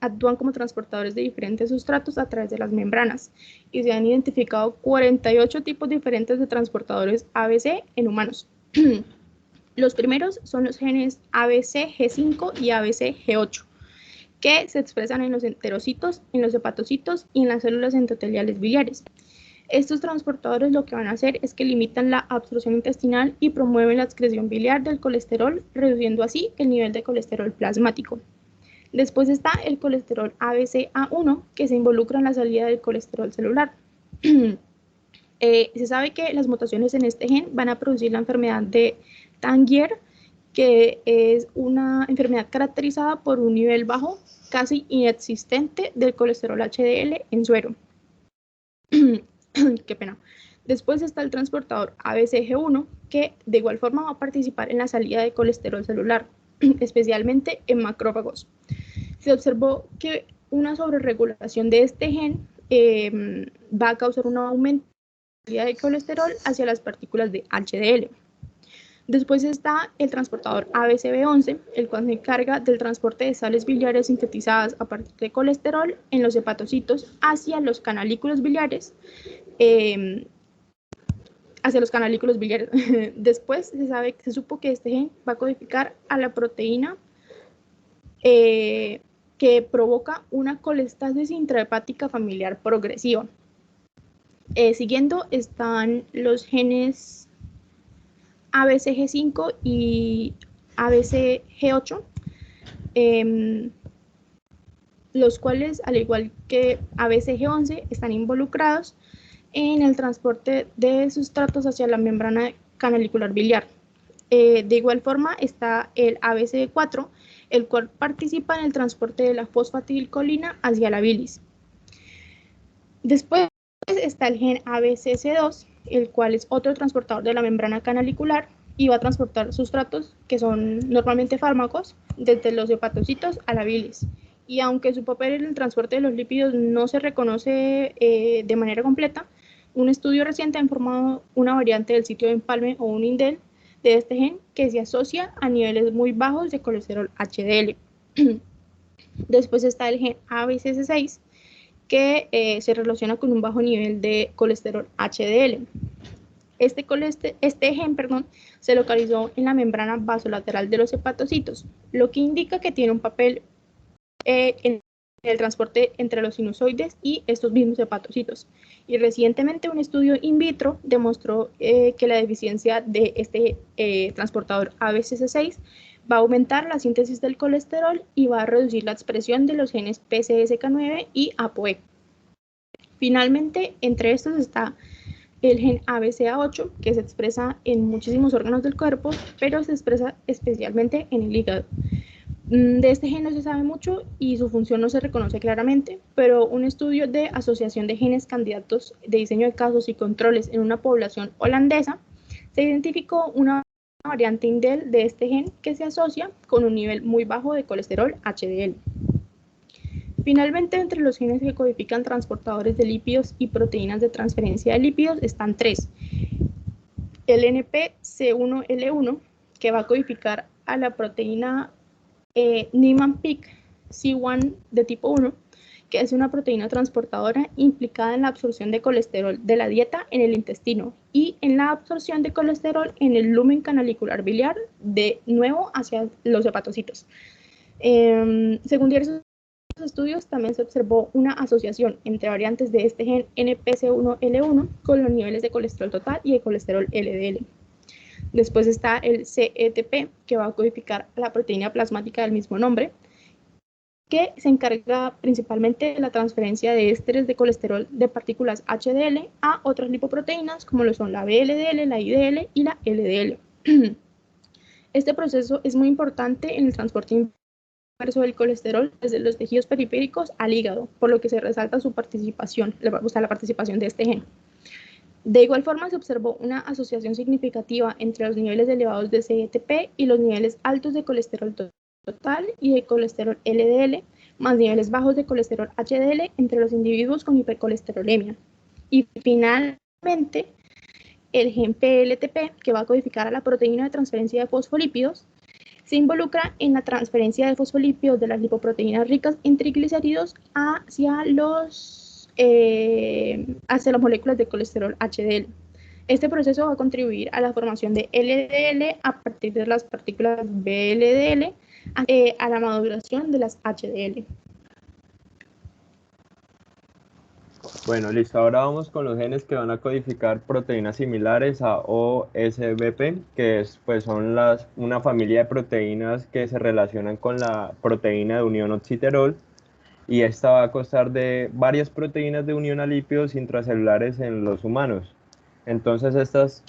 actúan como transportadores de diferentes sustratos a través de las membranas. Y se han identificado 48 tipos diferentes de transportadores ABC en humanos. Los primeros son los genes ABCG5 y ABCG8, que se expresan en los enterocitos, en los hepatocitos y en las células endoteliales biliares. Estos transportadores lo que van a hacer es que limitan la absorción intestinal y promueven la excreción biliar del colesterol, reduciendo así el nivel de colesterol plasmático. Después está el colesterol ABCA1, que se involucra en la salida del colesterol celular. Se sabe que las mutaciones en este gen van a producir la enfermedad de Tangier, que es una enfermedad caracterizada por un nivel bajo, casi inexistente, del colesterol HDL en suero. Qué pena. Después está el transportador ABCG1, que de igual forma va a participar en la salida de colesterol celular, especialmente en macrófagos. Se observó que una sobreregulación de este gen va a causar un aumento de la salida de colesterol hacia las partículas de HDL. Después está el transportador ABCB11, el cual se encarga del transporte de sales biliares sintetizadas a partir de colesterol en los hepatocitos hacia los canalículos biliares. Después se supo que este gen va a codificar a la proteína que provoca una colestasis intrahepática familiar progresiva. Siguiendo están los genes ABCG5 y ABCG8, los cuales, al igual que ABCG11, están involucrados en el transporte de sustratos hacia la membrana canalicular biliar. De igual forma está el ABCG4, el cual participa en el transporte de la fosfatidilcolina hacia la bilis. Después está el gen ABCC2, el cual es otro transportador de la membrana canalicular y va a transportar sustratos que son normalmente fármacos desde los hepatocitos a la bilis. Y aunque su papel en el transporte de los lípidos no se reconoce de manera completa, un estudio reciente ha informado una variante del sitio de empalme o un indel de este gen que se asocia a niveles muy bajos de colesterol HDL. Después está el gen ABCC6, que se relaciona con un bajo nivel de colesterol HDL. Este gen se localizó en la membrana vasolateral de los hepatocitos, lo que indica que tiene un papel en el transporte entre los sinusoides y estos mismos hepatocitos. Y recientemente un estudio in vitro demostró que la deficiencia de este transportador ABCC6 va a aumentar la síntesis del colesterol y va a reducir la expresión de los genes PCSK9 y ApoE. Finalmente, entre estos está el gen ABCA8, que se expresa en muchísimos órganos del cuerpo, pero se expresa especialmente en el hígado. De este gen no se sabe mucho y su función no se reconoce claramente, pero un estudio de asociación de genes candidatos de diseño de casos y controles en una población holandesa se identificó una variante indel de este gen que se asocia con un nivel muy bajo de colesterol HDL. Finalmente, entre los genes que codifican transportadores de lípidos y proteínas de transferencia de lípidos están tres. El NPC1L1, que va a codificar a la proteína Niemann-Pick C1 de tipo 1, que es una proteína transportadora implicada en la absorción de colesterol de la dieta en el intestino y en la absorción de colesterol en el lumen canalicular biliar, de nuevo hacia los hepatocitos. Según diversos estudios, también se observó una asociación entre variantes de este gen NPC1L1 con los niveles de colesterol total y de colesterol LDL. Después está el CETP, que va a codificar la proteína plasmática del mismo nombre, que se encarga principalmente de la transferencia de ésteres de colesterol de partículas HDL a otras lipoproteínas, como lo son la VLDL, la IDL y la LDL. Este proceso es muy importante en el transporte inverso del colesterol desde los tejidos periféricos al hígado, por lo que se resalta su participación, la participación de este gen. De igual forma, se observó una asociación significativa entre los niveles elevados de CETP y los niveles altos de colesterol total y de colesterol LDL, más niveles bajos de colesterol HDL entre los individuos con hipercolesterolemia. Y finalmente, el gen PLTP, que va a codificar a la proteína de transferencia de fosfolípidos, Se involucra en la transferencia de fosfolípidos de las lipoproteínas ricas en triglicéridos hacia las moléculas de colesterol HDL. Este proceso va a contribuir a la formación de LDL a partir de las partículas VLDL, a la maduración de las HDL. Bueno, listo. Ahora vamos con los genes que van a codificar proteínas similares a OSBP, pues son una familia de proteínas que se relacionan con la proteína de unión oxiterol, y esta va a constar de varias proteínas de unión a lípidos intracelulares en los humanos. Entonces estas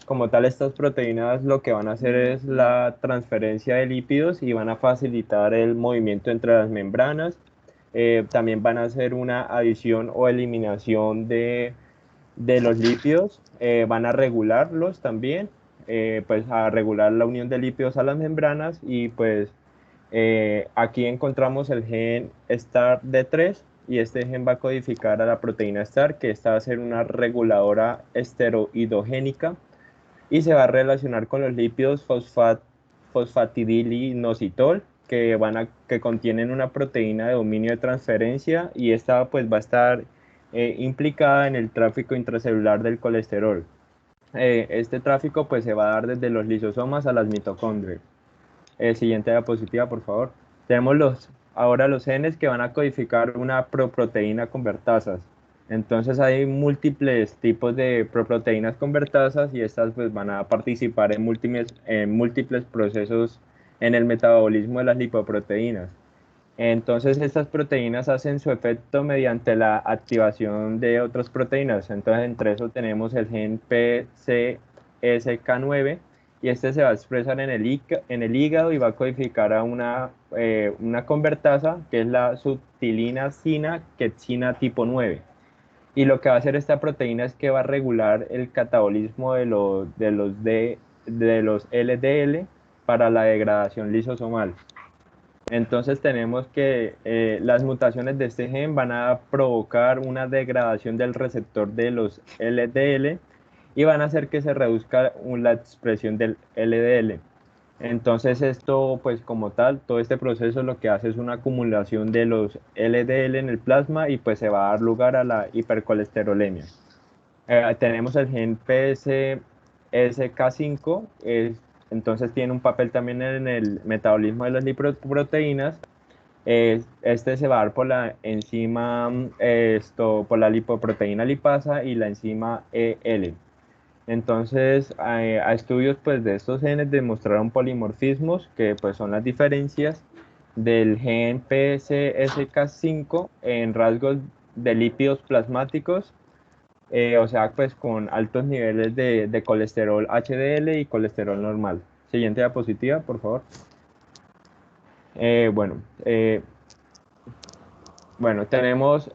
proteínas lo que van a hacer es la transferencia de lípidos y van a facilitar el movimiento entre las membranas. También van a hacer una adición o eliminación de los lípidos, van a regularlos también, pues a regular la unión de lípidos a las membranas, y pues aquí encontramos el gen STAR-D3, y este gen va a codificar a la proteína STAR, que esta va a ser una reguladora esteroidogénica y se va a relacionar con los lípidos fosfatidilinositol, que contienen una proteína de dominio de transferencia, y esta pues va a estar implicada en el tráfico intracelular del colesterol. Este tráfico pues se va a dar desde los lisosomas a las mitocondrias. Siguiente diapositiva, por favor. Tenemos ahora los genes que van a codificar una proproteína convertasas. Entonces hay múltiples tipos de proproteínas convertasas, y estas pues van a participar en múltiples procesos en el metabolismo de las lipoproteínas. Entonces estas proteínas hacen su efecto mediante la activación de otras proteínas. Entonces entre eso tenemos el gen PCSK9, y este se va a expresar en el hígado y va a codificar a una convertasa, que es la subtilina quetzina tipo 9. Y lo que va a hacer esta proteína es que va a regular el catabolismo de los LDL para la degradación lisosomal. Entonces tenemos que las mutaciones de este gen van a provocar una degradación del receptor de los LDL y van a hacer que se reduzca la expresión del LDL. Entonces esto, pues como tal, todo este proceso lo que hace es una acumulación de los LDL en el plasma, y pues se va a dar lugar a la hipercolesterolemia. Tenemos el gen PCSK5, entonces tiene un papel también en el metabolismo de las lipoproteínas. Este se va a dar por la enzima, por la lipoproteína lipasa y la enzima EL. Entonces, a estudios pues, de estos genes demostraron polimorfismos, que pues, son las diferencias del gen PCSK5 en rasgos de lípidos plasmáticos, o sea, pues con altos niveles de colesterol HDL y colesterol normal. Siguiente diapositiva, por favor. Bueno, tenemos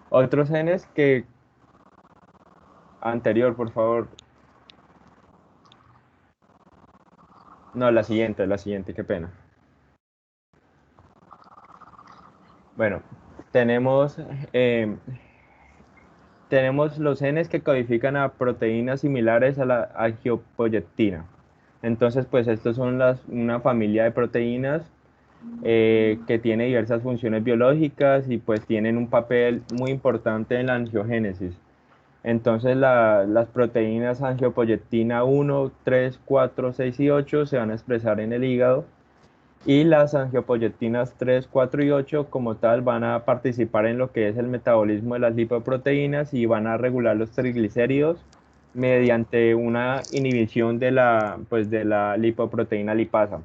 otros genes que... Anterior, por favor. No, la siguiente, qué pena. Bueno, tenemos los genes que codifican a proteínas similares a la angiopoyetina. Entonces, pues estos son una familia de proteínas que tiene diversas funciones biológicas y pues tienen un papel muy importante en la angiogénesis. Entonces las proteínas angiopoyetina 1, 3, 4, 6 y 8 se van a expresar en el hígado, y las angiopoyetinas 3, 4 y 8 como tal van a participar en lo que es el metabolismo de las lipoproteínas y van a regular los triglicéridos mediante una inhibición de la lipoproteína lipasa.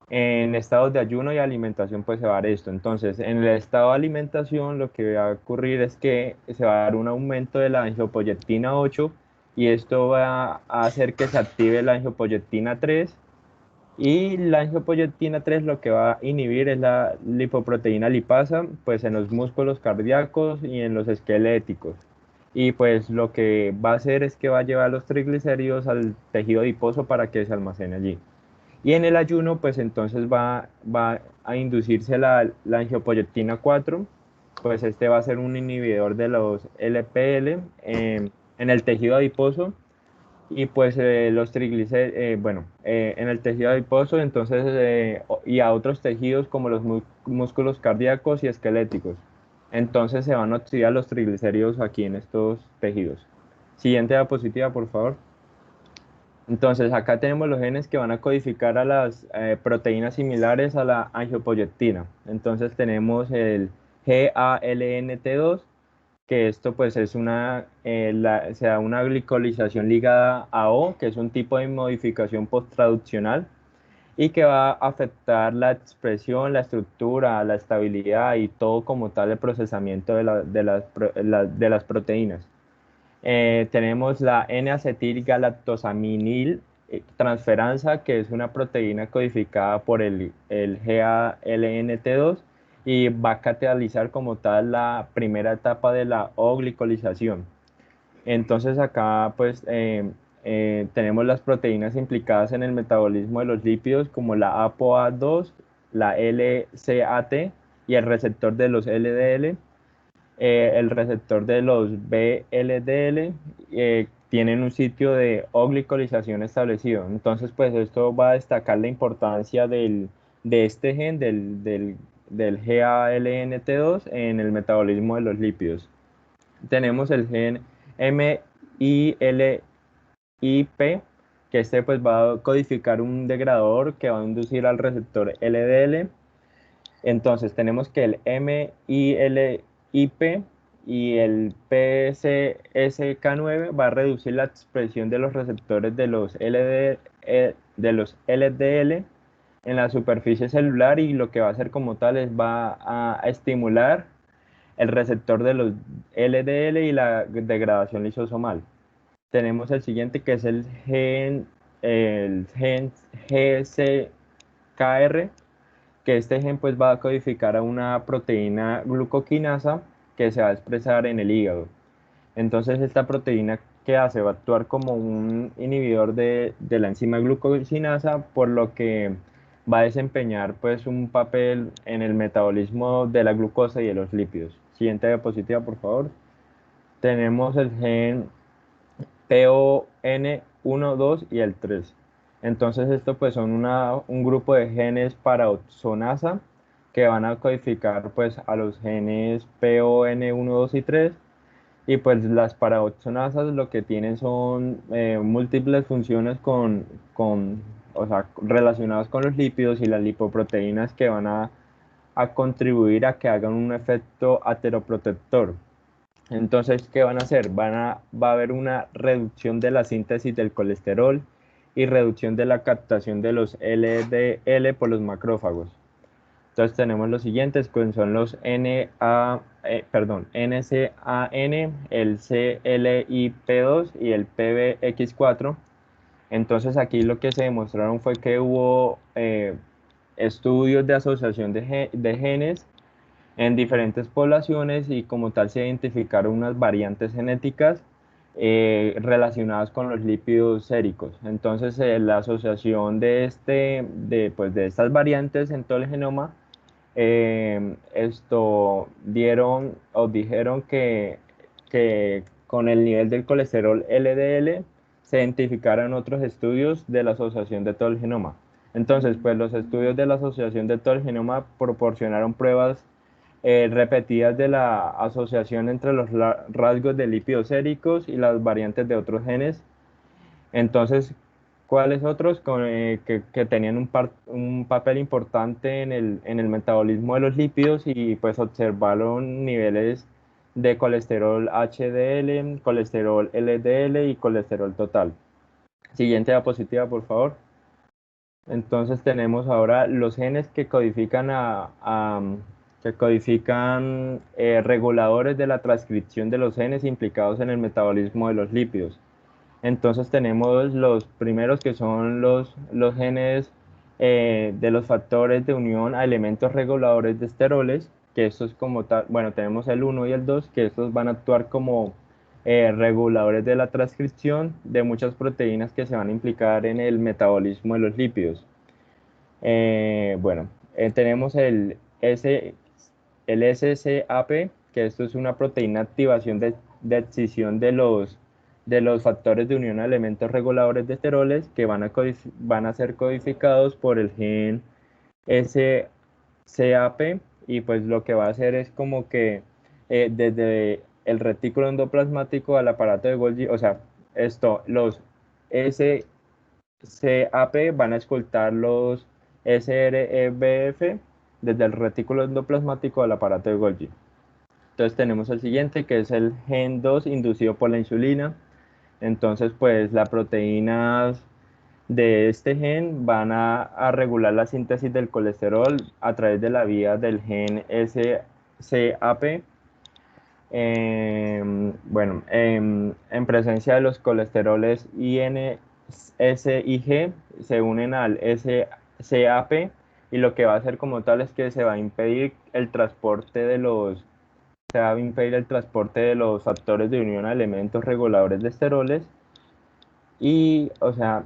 En estados de ayuno y alimentación pues se va a dar esto. Entonces en el estado de alimentación lo que va a ocurrir es que se va a dar un aumento de la angiopoyetina 8, y esto va a hacer que se active la angiopoyetina 3, y la angiopoyetina 3 lo que va a inhibir es la lipoproteína lipasa pues en los músculos cardíacos y en los esqueléticos, y pues lo que va a hacer es que va a llevar los triglicéridos al tejido adiposo para que se almacene allí. Y en el ayuno, pues entonces va a inducirse la angiopoyetina 4, pues este va a ser un inhibidor de los LPL en el tejido adiposo, Y pues los triglicéridos, bueno, en el tejido adiposo, entonces, y a otros tejidos como los músculos cardíacos y esqueléticos. Entonces se van a oxidar los triglicéridos aquí en estos tejidos. Siguiente diapositiva, por favor. Entonces, acá tenemos los genes que van a codificar a las proteínas similares a la angiopoyetina. Entonces, tenemos el GALNT2, que esto pues es se da una glicolización ligada a O, que es un tipo de modificación posttraduccional y que va a afectar la expresión, la estructura, la estabilidad y todo como tal el procesamiento de las proteínas. Tenemos la N-acetilgalactosaminil transferasa, que es una proteína codificada por el GALNT2 y va a catalizar como tal la primera etapa de la O-glicolización. Entonces acá pues tenemos las proteínas implicadas en el metabolismo de los lípidos como la ApoA2, la LCAT y el receptor de los LDL. El receptor de los VLDL tienen un sitio de oglicolización establecido. Entonces, pues esto va a destacar la importancia de este gen, del GALNT2 en el metabolismo de los lípidos. Tenemos el gen MILIP, que este pues va a codificar un degradador que va a inducir al receptor LDL. Entonces tenemos que el MILIP y el PCSK9 va a reducir la expresión de los receptores de los LDL en la superficie celular, y lo que va a hacer como tal es va a estimular el receptor de los LDL y la degradación lisosomal. Tenemos el siguiente, que es el gen GCKR, que este gen pues va a codificar a una proteína glucoquinasa que se va a expresar en el hígado. Entonces esta proteína, ¿qué hace? Va a actuar como un inhibidor de la enzima glucosinasa, por lo que va a desempeñar pues un papel en el metabolismo de la glucosa y de los lípidos. Siguiente diapositiva, por favor. Tenemos el gen PON1, 2 y el 3. Entonces esto pues son un grupo de genes paraoxonasa que van a codificar pues a los genes PON1, 2 y 3. Y pues las paraoxonasas lo que tienen son múltiples funciones o sea, relacionadas con los lípidos y las lipoproteínas, que van a contribuir a que hagan un efecto ateroprotector. Entonces, ¿qué van a hacer? Va a haber una reducción de la síntesis del colesterol y reducción de la captación de los LDL por los macrófagos. Entonces tenemos los siguientes, que son los NCAN, el CLIP2 y el PBX4. Entonces aquí lo que se demostraron fue que hubo estudios de asociación de genes en diferentes poblaciones, y como tal se identificaron unas variantes genéticas relacionadas con los lípidos séricos. Entonces la asociación pues, de estas variantes en todo el genoma, dieron o dijeron que con el nivel del colesterol LDL se identificaron otros estudios de la asociación de todo el genoma. Entonces, pues los estudios de la asociación de todo el genoma proporcionaron pruebas repetidas de la asociación entre los rasgos de lípidos séricos y las variantes de otros genes. Entonces, ¿cuáles otros que tenían un papel importante en el metabolismo de los lípidos? Y pues observaron niveles de colesterol HDL, colesterol LDL y colesterol total. Siguiente diapositiva, por favor. Entonces tenemos ahora los genes que codifican reguladores de la transcripción de los genes implicados en el metabolismo de los lípidos. Entonces tenemos los primeros, que son los genes de los factores de unión a elementos reguladores de esteroles, que estos como tal, bueno, tenemos el 1 y el 2, que estos van a actuar como reguladores de la transcripción de muchas proteínas que se van a implicar en el metabolismo de los lípidos. Tenemos el SCAP, que esto es una proteína de activación de escisión de los de los factores de unión a elementos reguladores de esteroles que van a ser codificados por el gen SCAP, y pues lo que va a hacer es como que desde el retículo endoplasmático al aparato de Golgi, o sea, los SCAP van a escoltar los SREBF desde el retículo endoplasmático al aparato de Golgi. Entonces tenemos el siguiente, que es el gen 2 inducido por la insulina. Entonces, pues las proteínas de este gen van a regular la síntesis del colesterol a través de la vía del gen SCAP. Bueno, en presencia de los colesteroles INSIG se unen al SCAP, y lo que va a hacer como tal es que se va a impedir el transporte de los factores de unión a elementos reguladores de esteroles y, o sea,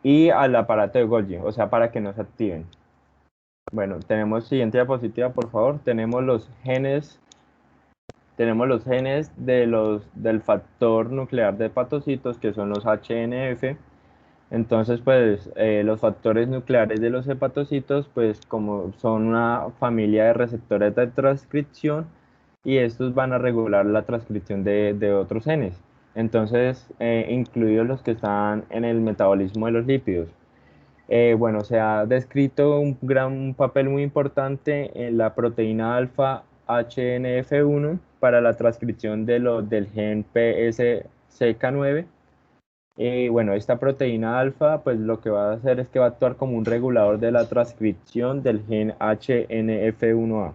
y al aparato de Golgi, o sea, para que no se activen. Bueno, tenemos siguiente diapositiva, por favor. Tenemos los genes del factor nuclear de hepatocitos, que son los HNF. Entonces, pues los factores nucleares de los hepatocitos, pues como son una familia de receptores de transcripción, y estos van a regular la transcripción de otros genes. Entonces, incluidos los que están en el metabolismo de los lípidos. Bueno, se ha descrito un papel muy importante en la proteína alfa HNF1 para la transcripción del gen PSCK9. Bueno, esta proteína alfa, pues lo que va a hacer es que va a actuar como un regulador de la transcripción del gen HNF1A.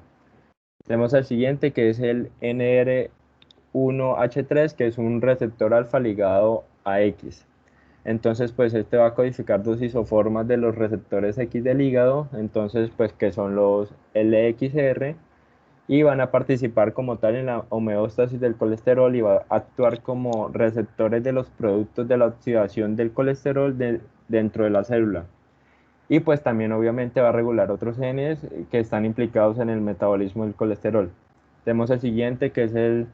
Tenemos el siguiente, que es el NR1H3, que es un receptor alfa ligado a X. Entonces, pues este va a codificar dos isoformas de los receptores X del hígado, entonces, pues que son los LXR, y van a participar como tal en la homeostasis del colesterol y va a actuar como receptores de los productos de la oxidación del colesterol dentro de la célula. Y pues también obviamente va a regular otros genes que están implicados en el metabolismo del colesterol. Tenemos el siguiente, que es el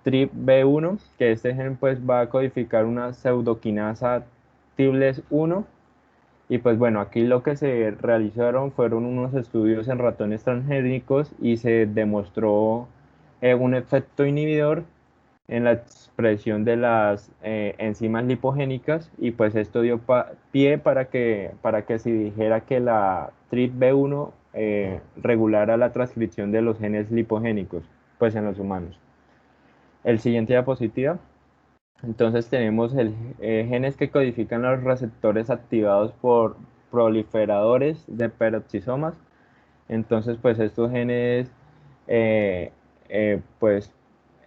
TRPV1, que este gen pues va a codificar una pseudoquinasa Tibbles 1. Y pues bueno, aquí lo que se realizaron fueron unos estudios en ratones transgénicos y se demostró un efecto inhibidor en la expresión de las enzimas lipogénicas, y pues esto dio pie para que se dijera que la TRPV1 regulara la transcripción de los genes lipogénicos pues en los humanos. El siguiente diapositiva. Entonces tenemos genes que codifican los receptores activados por proliferadores de peroxisomas. Entonces, pues estos genes, pues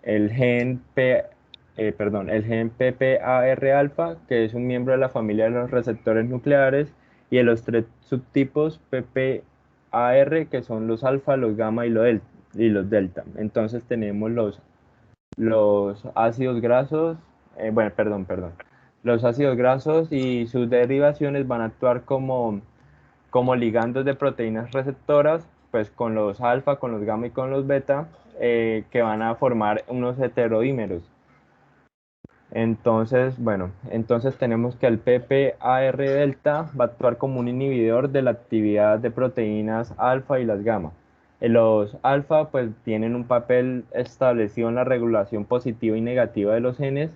el gen PPAR alfa, que es un miembro de la familia de los receptores nucleares, y de los tres subtipos PPAR, que son los alfa, los gamma y los delta. Entonces tenemos los ácidos grasos, bueno, perdón. Los ácidos grasos y sus derivaciones van a actuar como ligandos de proteínas receptoras, pues con los alfa, con los gamma y con los beta, que van a formar unos heterodímeros. Entonces, bueno, tenemos que el PPAR delta va a actuar como un inhibidor de la actividad de proteínas alfa y las gamma. Los alfa pues tienen un papel establecido en la regulación positiva y negativa de los genes,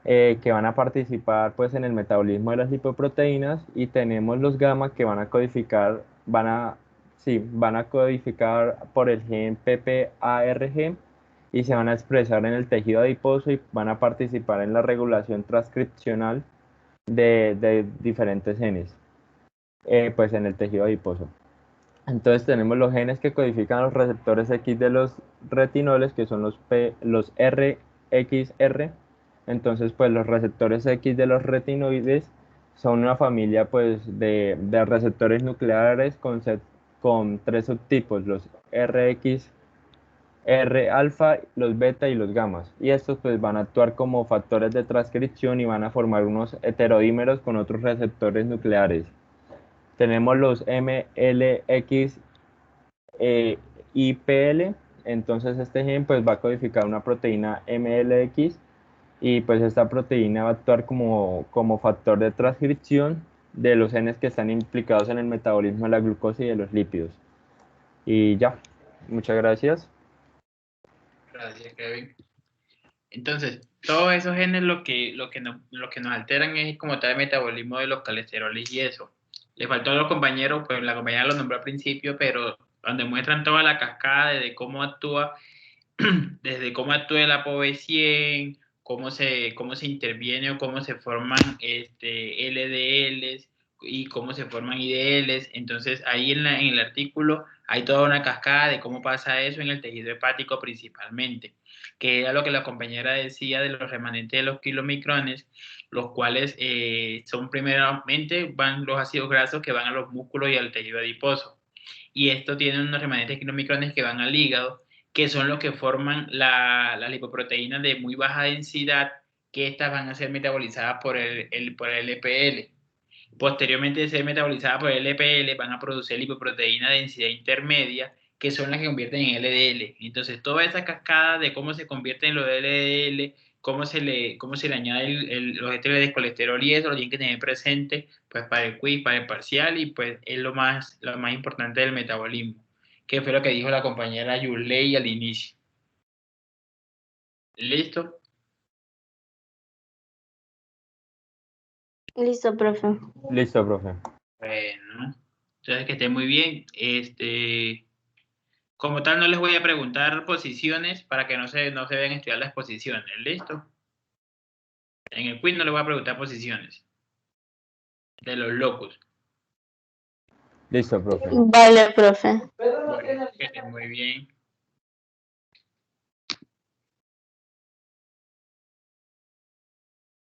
que van a participar pues en el metabolismo de las lipoproteínas, y tenemos los gamma que van a codificar por el gen PPARG, y se van a expresar en el tejido adiposo y van a participar en la regulación transcripcional de diferentes genes pues en el tejido adiposo. Entonces tenemos los genes que codifican los receptores X de los retinoles, que son los RXR. Entonces, pues los receptores X de los retinoides son una familia pues de receptores nucleares con tres subtipos: los RX, R alfa, los beta y los gamas. Y estos pues van a actuar como factores de transcripción y van a formar unos heterodímeros con otros receptores nucleares. Tenemos los MLX IPL. Entonces este gen pues va a codificar una proteína MLX y pues esta proteína va a actuar como factor de transcripción de los genes que están implicados en el metabolismo de la glucosa y de los lípidos. Y ya, muchas gracias. Gracias, Kevin. Entonces, todos esos genes lo que nos alteran es como tal el metabolismo de los colesteroles y eso. Le faltó a los compañeros, pues la compañera lo nombró al principio, pero donde muestran toda la cascada de cómo actúa, desde cómo actúa el ApoB100, cómo se interviene o cómo se forman LDLs y cómo se forman IDLs. Entonces, ahí en el artículo hay toda una cascada de cómo pasa eso en el tejido hepático principalmente, que era lo que la compañera decía de los remanentes de los kilomicrones, los cuales son primeramente van los ácidos grasos que van a los músculos y al tejido adiposo. Y esto tiene unos remanentes de kilomicrones que van al hígado, que son los que forman las lipoproteínas de muy baja densidad, que estas van a ser metabolizadas por por el LPL. Posteriormente de ser metabolizadas por el LPL, van a producir lipoproteína de densidad intermedia, que son las que convierten en LDL. Entonces, toda esa cascada de cómo se convierte en los LDL, cómo se le añade los esteroides de colesterol y eso, lo tienen que tener presente pues, para el quiz, para el parcial, y pues es lo más importante del metabolismo, que fue lo que dijo la compañera Yulei al inicio. ¿Listo? Listo, profe. Listo, profe. Bueno, entonces que esté muy bien. Como tal, no les voy a preguntar posiciones para que no se vean estudiar las posiciones. ¿Listo? En el quiz no les voy a preguntar posiciones de los locos. Listo, profe. Vale, profe. Bueno, que estén muy bien.